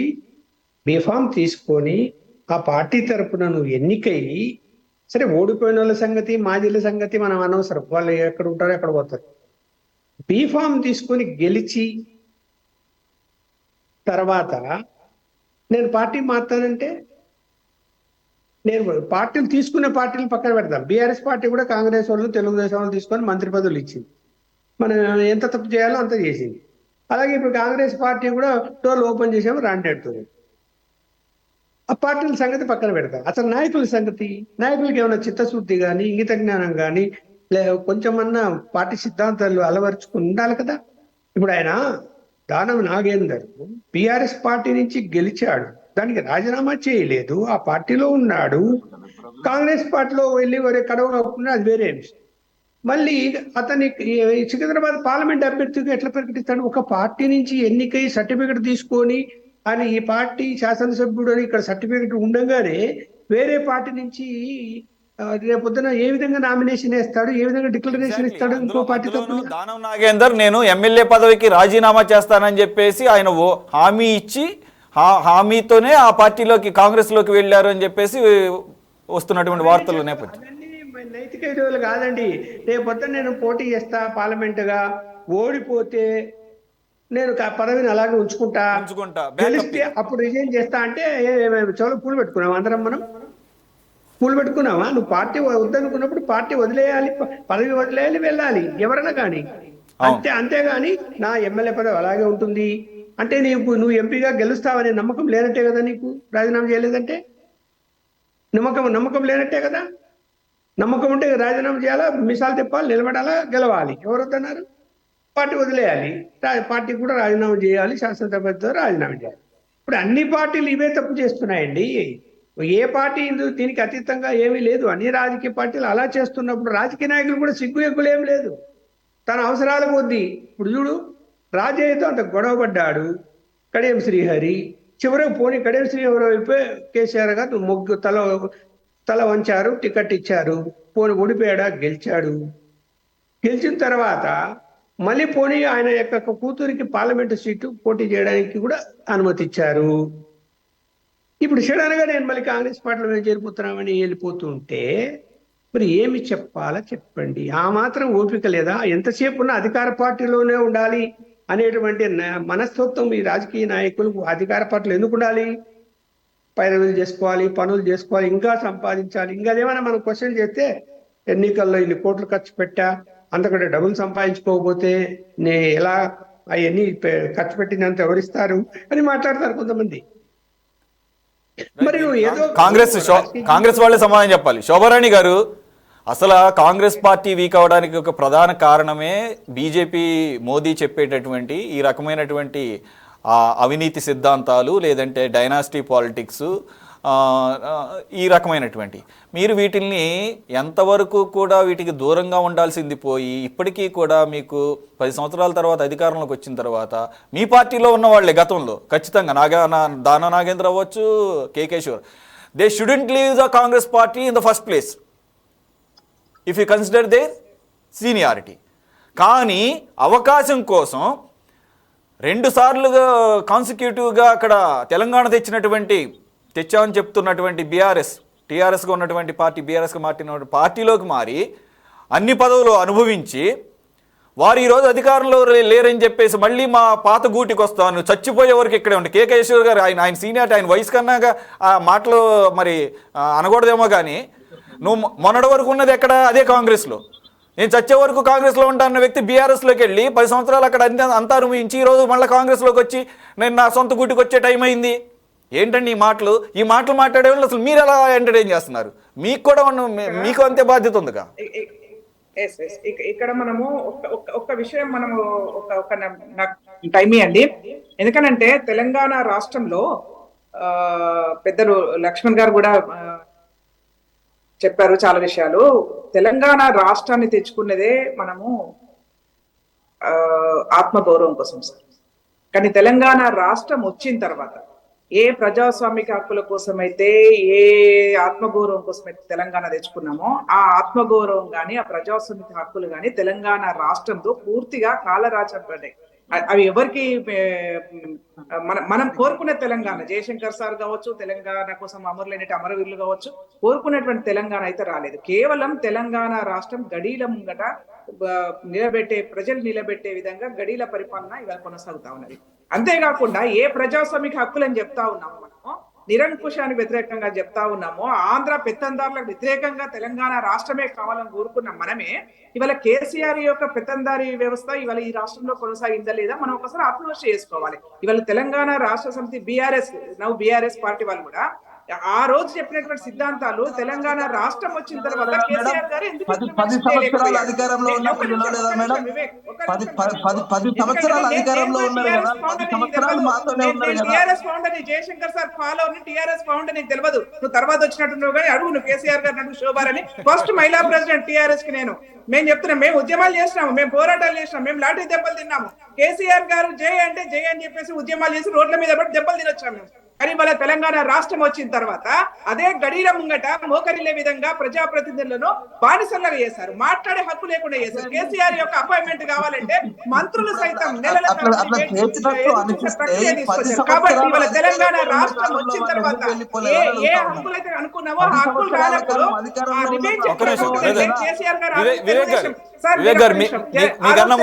బీఫామ్ తీసుకొని ఆ పార్టీ తరపున నువ్వు ఎన్నికయ్యి, సరే ఓడిపోయిన వాళ్ళ సంగతి మాజీల సంగతి మనం అనవసరం, వాళ్ళు ఎక్కడ ఉంటారో ఎక్కడ పోతారు. బీఫామ్ తీసుకొని గెలిచి తర్వాత నేను పార్టీ మారుతానంటే, నేను పార్టీలు తీసుకునే పార్టీలు పక్కన పెడతాం. బీఆర్ఎస్ పార్టీ కూడా కాంగ్రెస్ వాళ్ళు తెలుగుదేశం వాళ్ళు తీసుకొని మంత్రి పదవులు ఇచ్చింది, మనం ఎంత తప్పు చేయాలో అంత చేసింది. అలాగే ఇప్పుడు కాంగ్రెస్ పార్టీ కూడా డోర్లు ఓపెన్ చేసాము రాంటెడుతుంది. ఆ పార్టీల సంగతి పక్కన పెడతాం. అసలు నాయకుల సంగతి, నాయకులకి ఏమైనా చిత్తశుద్ధి కానీ ఇంగిత జ్ఞానం కానీ కొంచెమన్నా పార్టీ సిద్ధాంతాలు అలవరుచుకుని ఉండాలి కదా. ఇప్పుడు ఆయన దానం నాగేందర్ బీఆర్ఎస్ పార్టీ నుంచి గెలిచాడు, దానికి రాజీనామా చేయలేదు, ఆ పార్టీలో ఉన్నాడు. కాంగ్రెస్ పార్టీలో వెళ్ళి వరే కడవకుండా అది వేరే అంశం. మళ్ళీ అతని సికింద్రాబాద్ పార్లమెంట్ అభ్యర్థిగా ఎట్లా ప్రకటిస్తాడు? ఒక పార్టీ నుంచి ఎన్నికై సర్టిఫికెట్ తీసుకొని ఆయన ఈ పార్టీ శాసనసభ్యుడు అని ఇక్కడ సర్టిఫికెట్ ఉండగానే వేరే పార్టీ నుంచి రేపొద్దున ఏ విధంగా నామినేషన్ వేస్తాడు, ఏ విధంగా డిక్లరేషన్ ఇస్తాడు? ఇంకో పార్టీతో దానం నాగేందర్ నేను ఎమ్మెల్యే పదవికి రాజీనామా చేస్తానని చెప్పేసి ఆయన హామీ ఇచ్చి హామీతోనే ఆ పార్టీలోకి కాంగ్రెస్ లోకి వెళ్ళారు అని చెప్పేసి వస్తున్నటువంటి వార్తలు నేపథ్యం. నైతిక విలువలు కాదండి. రేపొద్దున నేను పోటీ చేస్తా పార్లమెంటుగా, ఓడిపోతే నేను పదవిని అలాగే ఉంచుకుంటా, గెలిస్తే అప్పుడు రిజైన్ చేస్తా అంటే చోళ పూలు పెట్టుకున్నాం అందరం, మనం పూలు పెట్టుకున్నావా? నువ్వు పార్టీ వద్దనుకున్నప్పుడు పార్టీ వదిలేయాలి, పదవి వదిలేయాలి, వెళ్ళాలి ఎవరైనా కానీ. అంతేగాని నా ఎమ్మెల్యే పదవి అలాగే ఉంటుంది అంటే నువ్వు ఎంపీగా గెలుస్తావనే నమ్మకం లేనట్టే కదా, నీకు రాజీనామా చేయలేదంటే నమ్మకం లేనట్టే కదా. నమ్మకం ఉంటే రాజీనామా చేయాలా, మిసాలు తిప్పాలి, నిలబడాలా, గెలవాలి. ఎవరు వద్దన్నారు? పార్టీ వదిలేయాలి, పార్టీ కూడా రాజీనామా చేయాలి, శాసనసభ్యతో రాజీనామా చేయాలి. ఇప్పుడు అన్ని పార్టీలు ఇవే తప్పు చేస్తున్నాయండి. ఏ పార్టీ దీనికి అతీతంగా ఏమీ లేదు. అన్ని రాజకీయ పార్టీలు అలా చేస్తున్నప్పుడు రాజకీయ నాయకులు కూడా సిగ్గు ఎగ్గులు ఏం లేదు. తన అవసరాల కొద్దీ ఇప్పుడు చూడు, రాజయ్యతో అంత గొడవపడ్డాడు కడియం శ్రీహరి, చివరికి పోనీ కడియం శ్రీహరి వైపు కేసీఆర్ గారు తల వంచారు, టికెట్ ఇచ్చారు, పోనీ ఓడిపోయాడా, గెలిచాడు. గెలిచిన తర్వాత మళ్ళీ పోనీ ఆయన యొక్క కూతురికి పార్లమెంటు సీటు పోటీ చేయడానికి కూడా అనుమతి ఇచ్చారు. ఇప్పుడు సడన్ గా నేను మళ్ళీ కాంగ్రెస్ పార్టీలో మేము చేరిపోతున్నామని వెళ్ళిపోతుంటే మరి ఏమి చెప్పాలా చెప్పండి. ఆ మాత్రం ఓపిక లేదా? ఎంతసేపు ఉన్న అధికార పార్టీలోనే ఉండాలి అనేటువంటి మనస్తత్వం ఈ రాజకీయ నాయకులకు అధికార పార్టీలు ఎందుకు ఉండాలి? పైరవీలు చేసుకోవాలి, పనులు చేసుకోవాలి, ఇంకా సంపాదించాలి. ఇంకా అదేమైనా మనం క్వశ్చన్ చేస్తే ఎన్నికల్లో ఇన్ని కోట్లు ఖర్చు పెట్టా, అంతకంటే డబ్బులు సంపాదించుకోకపోతే ఎలా అవన్నీ ఖర్చు పెట్టినంత ఎవరిస్తారు అని మాట్లాడతారు కొంతమంది. మరి ఏదో కాంగ్రెస్ వాళ్ళే సమాధానం చెప్పాలి. శోభారాణి గారు, అసలు కాంగ్రెస్ పార్టీ వీక్ అవడానికి ఒక ప్రధాన కారణమే బీజేపీ, మోదీ చెప్పేటటువంటి ఈ రకమైనటువంటి అవినీతి సిద్ధాంతాలు, లేదంటే డైనాసిటీ పాలిటిక్స్, ఈ రకమైనటువంటి. మీరు వీటిల్ని ఎంతవరకు కూడా వీటికి దూరంగా ఉండాల్సింది పోయి ఇప్పటికీ కూడా మీకు 10 సంవత్సరాల తర్వాత అధికారంలోకి వచ్చిన తర్వాత మీ పార్టీలో ఉన్న వాళ్ళే గతంలో ఖచ్చితంగా దానా నాగేంద్ర అవ్వచ్చు, Kekeshwar, they shouldn't leave the Congress party in the first place if you consider their seniority. కానీ అవకాశం కోసం 2 సార్లుగా కాన్సిక్యూటివ్గా అక్కడ తెలంగాణ తెచ్చామని చెప్తున్నటువంటి టీఆర్ఎస్గా ఉన్నటువంటి పార్టీ, బీఆర్ఎస్గా మార్చిన పార్టీలోకి మారి అన్ని పదవులు అనుభవించి వారు ఈరోజు అధికారంలో లేరని చెప్పేసి మళ్ళీ మా పాత గూటికి వస్తాను, చచ్చిపోయే వరకు ఇక్కడే ఉంటే కేకేశ్వర్ గారు ఆయన సీనియారిటీ, ఆయన వయసు కన్నాగా ఆ మాటలు మరి అనకూడదేమో. కానీ నువ్వు మొన్నటి వరకు ఉన్నది ఎక్కడ? అదే కాంగ్రెస్లో. నేను చచ్చే వరకు కాంగ్రెస్లో ఉంటాన్న వ్యక్తి బీఆర్ఎస్లోకి వెళ్ళి 10 సంవత్సరాలు అక్కడ అంతా అనుభవించి ఈరోజు మళ్ళీ కాంగ్రెస్లోకి వచ్చి నేను నా సొంత గూటికి వచ్చే టైం అయింది. ఏంటండి ఈ మాటలు మాట్లాడే వాళ్ళు అసలు మీరు ఎలా ఎంటర్టైన్ చేస్తున్నారు? మీకు కూడా మీకు అంతే బాధ్యత ఉందిగా. ఇక్కడ మనము ఒక విషయం మనము ఒక టైం ఇవ్వండి. ఎందుకనంటే తెలంగాణ రాష్ట్రంలో పెద్దలు లక్ష్మణ్ గారు కూడా చెప్పారు చాలా విషయాలు. తెలంగాణ రాష్ట్రాన్ని తెచ్చుకున్నదే మనము ఆత్మగౌరవం కోసం సార్. కానీ తెలంగాణ రాష్ట్రం వచ్చిన తర్వాత ఏ ప్రజాస్వామిక హక్కుల కోసమైతే, ఏ ఆత్మగౌరవం కోసమైతే తెలంగాణ తెచ్చుకున్నామో ఆ ఆత్మగౌరవం కానీ ఆ ప్రజాస్వామిక హక్కులు కానీ తెలంగాణ రాష్ట్రంతో పూర్తిగా కాలరాచబడ్డాయి. అవి ఎవరికి మనం కోరుకునే తెలంగాణ, జయశంకర్ సార్ కావచ్చు, తెలంగాణ కోసం అమరులైన అమరవీరులు కావచ్చు, కోరుకునేటువంటి తెలంగాణ అయితే రాలేదు. కేవలం తెలంగాణ రాష్ట్రం గడీల ముంగట ప్రజలు నిలబెట్టే విధంగా గడీల పరిపాలన ఇవాళ కొనసాగుతా ఉన్నది. అంతేకాకుండా ఏ ప్రజాస్వామిక హక్కులని చెప్తా ఉన్నాము మనము, నిరంకుశానికి వ్యతిరేకంగా చెప్తా ఉన్నామో, ఆంధ్ర పెత్తందారులకు వ్యతిరేకంగా తెలంగాణ రాష్ట్రమే కావాలని కోరుకున్న మనమే ఇవాళ కేసీఆర్ యొక్క పెత్తందారి వ్యవస్థ ఇవాళ ఈ రాష్ట్రంలో కొనసాగిందా లేదా మనం ఒకసారి ఆత్మవిమర్శ చేసుకోవాలి. ఇవాళ తెలంగాణ రాష్ట్ర సమితి బీఆర్ఎస్ పార్టీ వాళ్ళు కూడా ఆ రోజు చెప్పినటువంటి సిద్ధాంతాలు తెలంగాణ రాష్ట్రం వచ్చిన తర్వాత కేసీఆర్ గారు ఎందుకు 10 సంవత్సరాల అధికారంలో ఉన్నప్పుడు లేదా మేడం? 10 సంవత్సరాల అధికారంలో ఉన్నారు కదా, 10 సంవత్సరాలు మాత్రమే ఉన్నారు కదా. టీఆర్ఎస్ ఫౌండర్ ని జయశంకర్ సార్ ఫాలో అని టీఆర్ఎస్ ఫౌండర్ నీకు తెలియదు, నువ్వు తర్వాత వచ్చినట్టున్నావు కానీ అడుగు నువ్వు కేసీఆర్ గారు నన్ను శోభారని ఫస్ట్ మహిళా ప్రెసిడెంట్ టీఆర్ఎస్ కి మేము చెప్తున్నాం, మేము ఉద్యమాలు చేసినాము, మేము పోరాటాలు చేసినాము, మేము లాఠీ దెబ్బలు తిన్నాము. కేసీఆర్ గారు జై అంటే జై అని చెప్పేసి ఉద్యమాలు చేసి రోడ్ల మీద పడి దెబ్బలు తినొచ్చాము మేము. కానీ వాళ్ళ తెలంగాణ రాష్ట్రం వచ్చిన తర్వాత అదే గడీల ముంగట మోకరిల్లే విధంగా ప్రజాప్రతినిధులను బానిసలుగా చేశారు, మాట్లాడే హక్కు లేకుండా చేశారు. కేసీఆర్ యొక్క అపాయింట్మెంట్ కావాలంటే మంత్రులు సైతం నెలల కాబట్టి ఇవాళ తెలంగాణ రాష్ట్రం వచ్చిన తర్వాత ఏ హక్కులైతే అనుకున్నామో ఆ హక్కులు రానప్పుడు కేసీఆర్ వివేక్ గారు మీకన్నా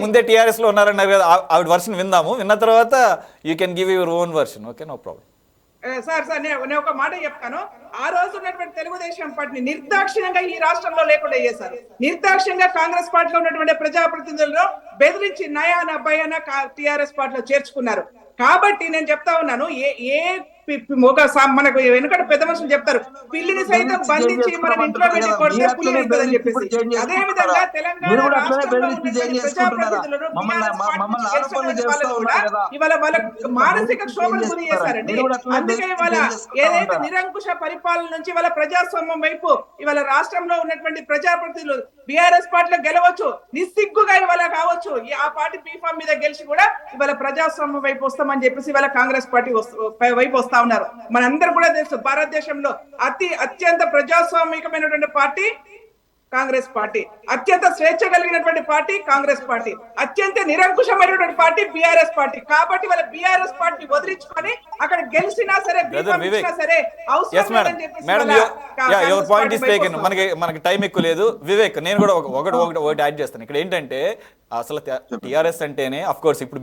ముందే టీఆర్ఎస్ లో ఉన్నారన్నారు కదా, ఆవిడ వర్షన్ విందాము, విన్న తర్వాత you can give your own version. Okay, no problem. Sir నేను ఒక మాట చెప్తాను. ఆ రోజు ఉన్నటువంటి తెలుగుదేశం పార్టీని నిర్దాక్షిణ్యంగా ఈ రాష్ట్రంలో లేకుండా చేశారు. నిర్దాక్షిణ్యంగా కాంగ్రెస్ పార్టీలో ఉన్నటువంటి ప్రజాప్రతినిధులను బెదిరించి నయాన భయాన టీఆర్ఎస్ పార్టీలో చేర్చుకున్నారు. కాబట్టి నేను చెప్తా ఉన్నాను, ఏ మనకు వెనుకట పెద్ద మనుషులు చెప్తారు, పిల్లిని సైతం బంధించి మనం ఇంట్లో పెట్టి కొడితే పులి అవుతుందని చెప్పేసి. అదే విధంగా తెలంగాణ రాష్ట్రంలో ఉన్నటువంటి ప్రజాప్రతినిధులను మమ్మల్ని ఆరోపణలు చేస్తున్నటువంటి చేస్తా వాళ్ళను ఉన్నారు కూడా కదా, ఇవాళ వాళ్ళ మానసిక క్షోభను గురి చేశారండి. మీరు కూడా అట్లనే అందుకే ఇవాళ చేసుకుంటా ఏదైతే ఉంటారా? నిరంకుశ పరిపాలన నుంచి ఇవాళ ప్రజాస్వామ్యం వైపు ఇవాళ రాష్ట్రంలో ఉన్నటువంటి ప్రజాప్రతినిధులు బీఆర్ఎస్ పార్టీలో గెలవచ్చు, నిస్సిగ్గుగా ఇవాళ కావచ్చు, ఆ పార్టీ బీఫామ్ మీద గెలిచి కూడా ఇవాళ ప్రజాస్వామ్యం వైపు వస్తామని చెప్పేసి ఇవాళ కాంగ్రెస్ పార్టీ వైపు వస్తా ఉన్నారు. మనందరూ కూడా తెలుసు, భారతదేశంలో అత్యంత ప్రజాస్వామికమైనటువంటి పార్టీ కాంగ్రెస్ పార్టీ, అత్యంత స్వేచ్ఛ కలిగినటువంటి పార్టీ కాంగ్రెస్ పార్టీ, అత్యంత నిరంకుశమైనటువంటి పార్టీ బీఆర్ఎస్ పార్టీ. కాబట్టి వాళ్ళ బీఆర్ఎస్ పార్టీ వదిలించుకొని అక్కడ గెలిచినా సరే సరే మనకి టైం ఎక్కువ లేదు. వివేక్, నేను కూడా ఒకటి యాడ్ చేస్తాను ఇక్కడ. ఏంటంటే అసలు టీఆర్ఎస్ అంటేనే, అఫ్ కోర్స్ ఇప్పుడు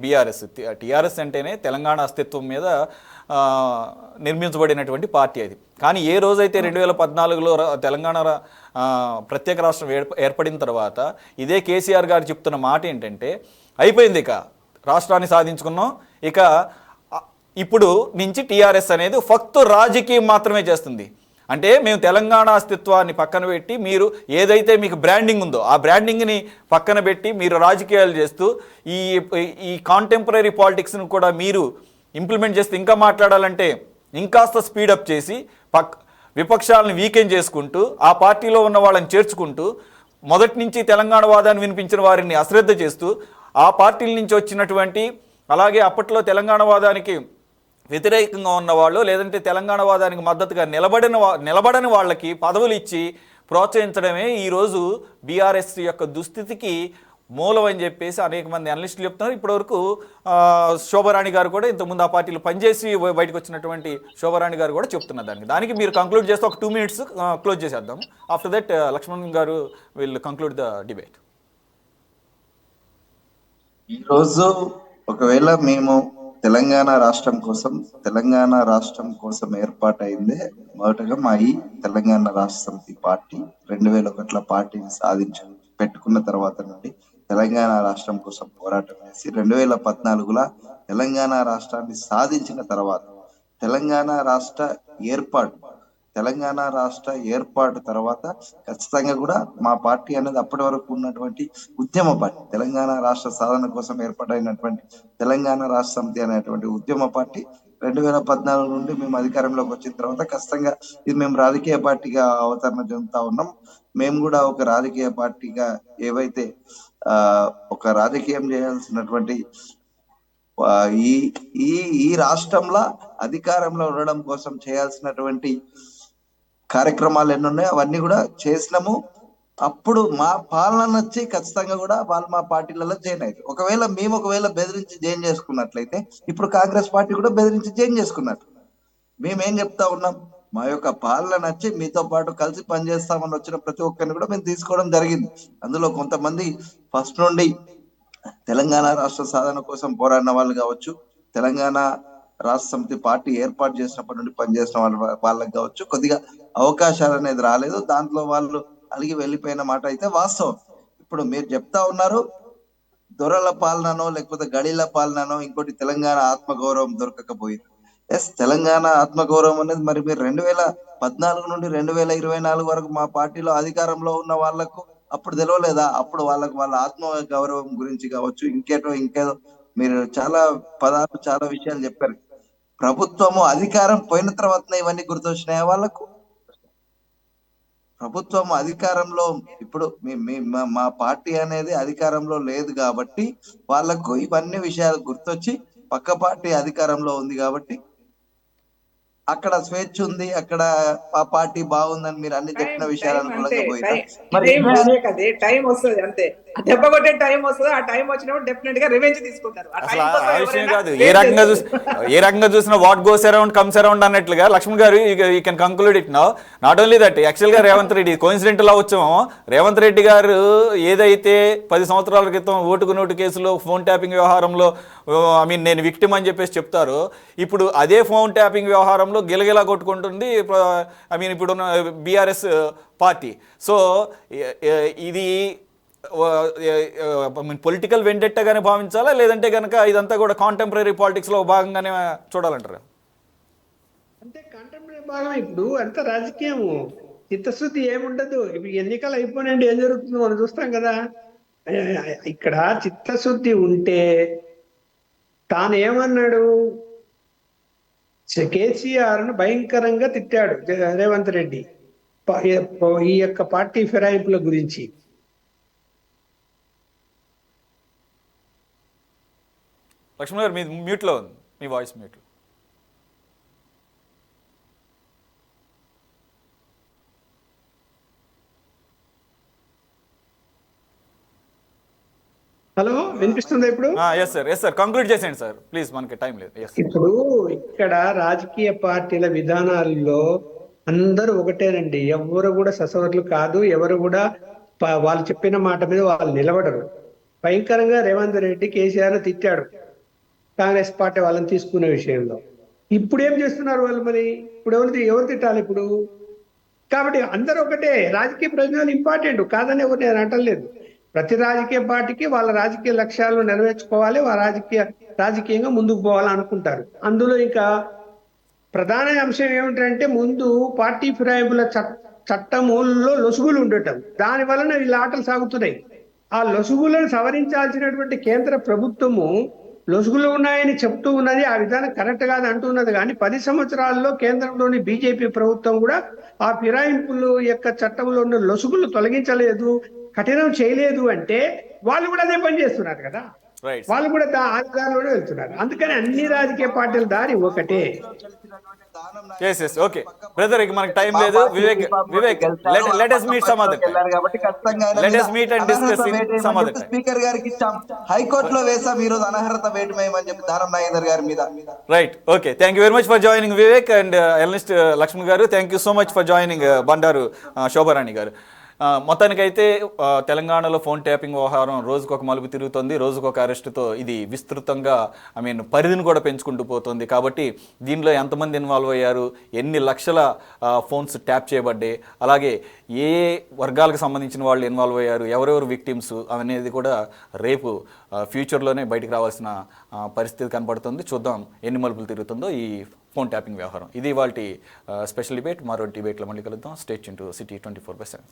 టీఆర్ఎస్ అంటేనే తెలంగాణ అస్తిత్వం మీద నిర్మించబడినటువంటి పార్టీ అది. కానీ ఏ రోజైతే 2014లో తెలంగాణ ప్రత్యేక రాష్ట్రం ఏర్పడిన తర్వాత ఇదే కేసీఆర్ గారు చెప్తున్న మాట ఏంటంటే, అయిపోయింది, ఇక రాష్ట్రాన్ని సాధించుకున్నాం, ఇక ఇప్పుడు నుంచి టీఆర్ఎస్ అనేది ఫక్తు రాజకీయం మాత్రమే చేస్తుంది. అంటే మేము తెలంగాణ అస్తిత్వాన్ని పక్కన పెట్టి, మీరు ఏదైతే మీకు బ్రాండింగ్ ఉందో ఆ బ్రాండింగ్ని పక్కన పెట్టి మీరు రాజకీయాలు చేస్తూ ఈ కాంటెంపరీ పాలిటిక్స్ను కూడా మీరు ఇంప్లిమెంట్ చేస్తూ ఇంకా మాట్లాడాలంటే ఇంకాస్త స్పీడప్ చేసి విపక్షాలను వీకెండ్ చేసుకుంటూ ఆ పార్టీలో ఉన్న వాళ్ళని చేర్చుకుంటూ మొదటి నుంచి తెలంగాణ వాదాన్ని వినిపించిన వారిని అశ్రద్ధ చేస్తూ ఆ పార్టీల నుంచి వచ్చినటువంటి, అలాగే అప్పట్లో తెలంగాణ వాదానికి వ్యతిరేకంగా ఉన్నవాళ్ళు లేదంటే తెలంగాణ వాదానికి మద్దతుగా నిలబడని వాళ్ళకి పదవులు ఇచ్చి ప్రోత్సహించడమే ఈరోజు బీఆర్ఎస్ యొక్క దుస్థితికి మూలం అని చెప్పేసి అనేక మంది అనలిస్టులు చెప్తున్నారు. ఇప్పటివరకు శోభారాణి గారు కూడా ఇంతకుముందు ఆ పార్టీలో పనిచేసి బయటకు వచ్చినటువంటి శోభారాణి గారు కూడా చెప్తున్నారు. దానికి మీరు కంక్లూడ్ చేస్తే ఒక 2 minutes క్లోజ్ చేసేద్దాం. ఆఫ్టర్ దట్ లక్ష్మణ్ గారు విల్ కంక్లూడ్ ద డిబేట్. ఈరోజు ఒకవేళ మేము తెలంగాణ రాష్ట్రం కోసం ఏర్పాటైందే మొదటగా మా ఈ తెలంగాణ రాష్ట్ర సమితి పార్టీ 2001లో పార్టీని పెట్టుకున్న తర్వాత నుండి తెలంగాణ రాష్ట్రం కోసం పోరాటం చేసి 2014లో తెలంగాణ రాష్ట్రాన్ని సాధించిన తర్వాత తెలంగాణ రాష్ట్ర ఏర్పాటు తర్వాత ఖచ్చితంగా కూడా మా పార్టీ అనేది అప్పటి వరకు ఉన్నటువంటి ఉద్యమ పార్టీ, తెలంగాణ రాష్ట్ర సాధన కోసం ఏర్పాటైనటువంటి తెలంగాణ రాష్ట్ర సమితి అనేటువంటి ఉద్యమ పార్టీ 2014 నుండి మేము అధికారంలోకి వచ్చిన తర్వాత ఖచ్చితంగా ఇది మేము రాజకీయ పార్టీగా అవతరణ చెందుతా ఉన్నాం. మేము కూడా ఒక రాజకీయ పార్టీగా ఏవైతే ఒక రాజకీయం చేయాల్సినటువంటి ఈ రాష్ట్రంలో అధికారంలో ఉండడం కోసం చేయాల్సినటువంటి కార్యక్రమాలు ఎన్ని ఉన్నాయో అవన్నీ కూడా చేసినాము. అప్పుడు మా పాలన నచ్చి ఖచ్చితంగా కూడా వాళ్ళు మా పార్టీలలో జాయిన్ అయ్యారు. ఒకవేళ బెదిరించి జాయిన్ చేసుకున్నట్లయితే ఇప్పుడు కాంగ్రెస్ పార్టీ కూడా బెదిరించి జాయిన్ చేసుకున్నట్టు. మేమేం చెప్తా ఉన్నాం, మా యొక్క పాలన నచ్చి మీతో పాటు కలిసి పనిచేస్తామని వచ్చిన ప్రతి ఒక్కరిని కూడా మేము తీసుకోవడం జరిగింది. అందులో కొంతమంది ఫస్ట్ నుండి తెలంగాణ రాష్ట్ర సాధన కోసం పోరాడిన వాళ్ళు కావచ్చు, తెలంగాణ రాష్ట్ర సమితి పార్టీ ఏర్పాటు చేసినప్పటి నుండి పనిచేసిన వాళ్ళకి కావచ్చు, కొద్దిగా అవకాశాలు అనేది రాలేదు, దాంట్లో వాళ్ళు అలిగి వెళ్ళిపోయిన మాట అయితే వాస్తవం. ఇప్పుడు మీరు చెప్తా ఉన్నారు దొరల పాలననో లేకపోతే గడిల పాలననో ఇంకోటి తెలంగాణ ఆత్మగౌరవం దొరకకపోయింది. తెలంగాణ ఆత్మగౌరవం అనేది మరి మీరు 2014 నుండి 2024 వరకు మా పార్టీలో అధికారంలో ఉన్న వాళ్లకు అప్పుడు తెలియలేదా? అప్పుడు వాళ్ళ ఆత్మ గౌరవం గురించి కావచ్చు, ఇంకేదో మీరు చాలా విషయాలు చెప్పారు. ప్రభుత్వము అధికారం పోయిన తర్వాతనే ఇవన్నీ గుర్తొచ్చినాయా వాళ్ళకు? ప్రభుత్వం అధికారంలో ఇప్పుడు మా పార్టీ అనేది అధికారంలో లేదు కాబట్టి వాళ్ళకు ఇవన్నీ విషయాలు గుర్తొచ్చి పక్క పార్టీ అధికారంలో ఉంది కాబట్టి అక్కడ స్వేచ్ఛ ఉంది, అక్కడ ఆ పార్టీ బాగుందని మీరు అన్ని చెప్పిన విషయాలు అనుకూలంగా పోయినా టైం వస్తుంది అంతే. దెబ్బ కొట్టే టైం వస్తుంది, ఆ టైం వచ్చినప్పుడు డెఫినెట్ గా రివెంజ్ తీసుకుంటారు. ఏ రకంగా చూసినా what goes around comes around అన్నట్లుగా లక్ష్మణ్ గారు you can conclude it now. Not only that, actual గా రేవంత్ రెడ్డి కోఇన్సిడెంటల్ వచ్చామో, రేవంత్ రెడ్డి గారు ఏదైతే 10 సంవత్సరాల క్రితం ఓటుకు నోటు కేసులో ఫోన్ ట్యాపింగ్ వ్యవహారంలో నేను విక్టిమ్ అని చెప్పేసి చెప్తారు, ఇప్పుడు అదే ఫోన్ ట్యాపింగ్ వ్యవహారంలో గిలగిలా కొట్టుకుంటుంది ఇప్పుడున్న బీఆర్ఎస్ పార్టీ. సో ఇది పొలిటికల్ వెండెట్టగానే భావించాలా, లేదంటే కనుక ఇదంతా కూడా కాంటెంపరీ పాలిటిక్స్లో భాగంగానే చూడాలంటారు? అంటే కంటెంపరీ భాగం ఇప్పుడు అంత రాజకీయము, చిత్తశుద్ధి ఏముండదు. ఇప్పుడు ఎన్నికలు అయిపోయినండి ఏం జరుగుతుందో మనం చూస్తాం కదా. ఇక్కడ చిత్తశుద్ధి ఉంటే తాను ఏమన్నాడు, కేసీఆర్ ను భయంకరంగా తిట్టాడు రేవంత్ రెడ్డి ఈ యొక్క పార్టీ ఫిరాయింపుల గురించి. లక్ష్మణ్ గారు మీ మ్యూట్లో ఉంది, మీ వాయిస్ మ్యూట్లో. హలో, వినిపిస్తుందా ఇప్పుడు? ఎస్ సార్, కంక్లూడ్ చేసేయండి సార్ ప్లీజ్, మనకి టైం లేదు. ఎస్. ఇప్పుడు ఇక్కడ రాజకీయ పార్టీల విధానాల్లో అందరూ ఒకటేనండి. ఎవరు కూడా ససవర్లు కాదు. ఎవరు కూడా వాళ్ళు చెప్పిన మాట మీద వాళ్ళు నిలబడరు. భయంకరంగా రేవంత్ రెడ్డి కేసీఆర్ తిట్టాడు కాంగ్రెస్ పార్టీ వాళ్ళని తీసుకునే విషయంలో. ఇప్పుడు ఏం చేస్తున్నారు వాళ్ళు? మరి ఇప్పుడు ఎవరు తిట్టాలి ఇప్పుడు? కాబట్టి అందరూ ఒకటే. రాజకీయ ప్రయోజనాలు ఇంపార్టెంట్ కాదని ఎవరు నేను అంటలేదు. ప్రతి రాజకీయ పార్టీకి వాళ్ళ రాజకీయ లక్ష్యాలను నెరవేర్చుకోవాలి, వాళ్ళ రాజకీయంగా ముందుకు పోవాలనుకుంటారు. అందులో ఇంకా ప్రధాన అంశం ఏమిటంటే ముందు పార్టీ ఫిరాయింపుల చట్టముల్లో లొసుగులు ఉండటం, దాని వలన వీళ్ళ ఆటలు సాగుతున్నాయి. ఆ లొసుగులను సవరించాల్సినటువంటి కేంద్ర ప్రభుత్వము లొసుగులు ఉన్నాయని చెప్తూ ఉన్నది, ఆ విధానం కరెక్ట్ కాదు అంటున్నది. కానీ 10 సంవత్సరాల్లో కేంద్రంలోని బీజేపీ ప్రభుత్వం కూడా ఆ ఫిరాయింపులు యొక్క చట్టంలో ఉన్న లొసుగులు తొలగించలేదు, కఠినం చేయలేదు. అంటే వాళ్ళు కూడా అదే పని చేస్తున్నారు కదా, వాళ్ళు కూడా ఆ దారిలోనే వెళ్తున్నారు. అందుకని అన్ని రాజకీయ పార్టీల దారి ఒకటే. ఓకే బ్రదర్, ఇక మనకి టైం లేదు. Vivek let us meet some other time. కాబట్టి ఖచ్చితంగా Let us meet and discuss in some other time. Speaker గారికి ఇచ్చాం, హైకోర్టులో వేసాం ఈ రోజు అనర్హత వేటు వేయమని చెప్పి దానం నాగేందర్ గారి మీద. Right, okay, thank you very much for joining Vivek and journalist Laxman garu. Thank you so much for joining Bandaru Shobharani garu. మొత్తానికైతే తెలంగాణలో ఫోన్ ట్యాపింగ్ వ్యవహారం రోజుకొక మలుపు తిరుగుతుంది, రోజుకొక అరెస్టుతో ఇది విస్తృతంగా పరిధిని కూడా పెంచుకుంటూ పోతుంది. కాబట్టి దీనిలో ఎంతమంది ఇన్వాల్వ్ అయ్యారు, ఎన్ని లక్షల ఫోన్స్ ట్యాప్ చేయబడ్డాయి, అలాగే ఏ వర్గాలకు సంబంధించిన వాళ్ళు ఇన్వాల్వ్ అయ్యారు, ఎవరెవరు విక్టిమ్స్ అనేది కూడా రేపు ఫ్యూచర్లోనే బయటకు రావాల్సిన పరిస్థితి కనపడుతుంది. చూద్దాం ఎన్ని మలుపులు తిరుగుతుందో ఈ ఫోన్ ట్యాపింగ్ వ్యవహారం. ఇది ఇవాల్టి స్పెషల్ డిబేట్. మరో డిబేట్లో మళ్ళీ కలుద్దాం. Stay tune to city 24/7.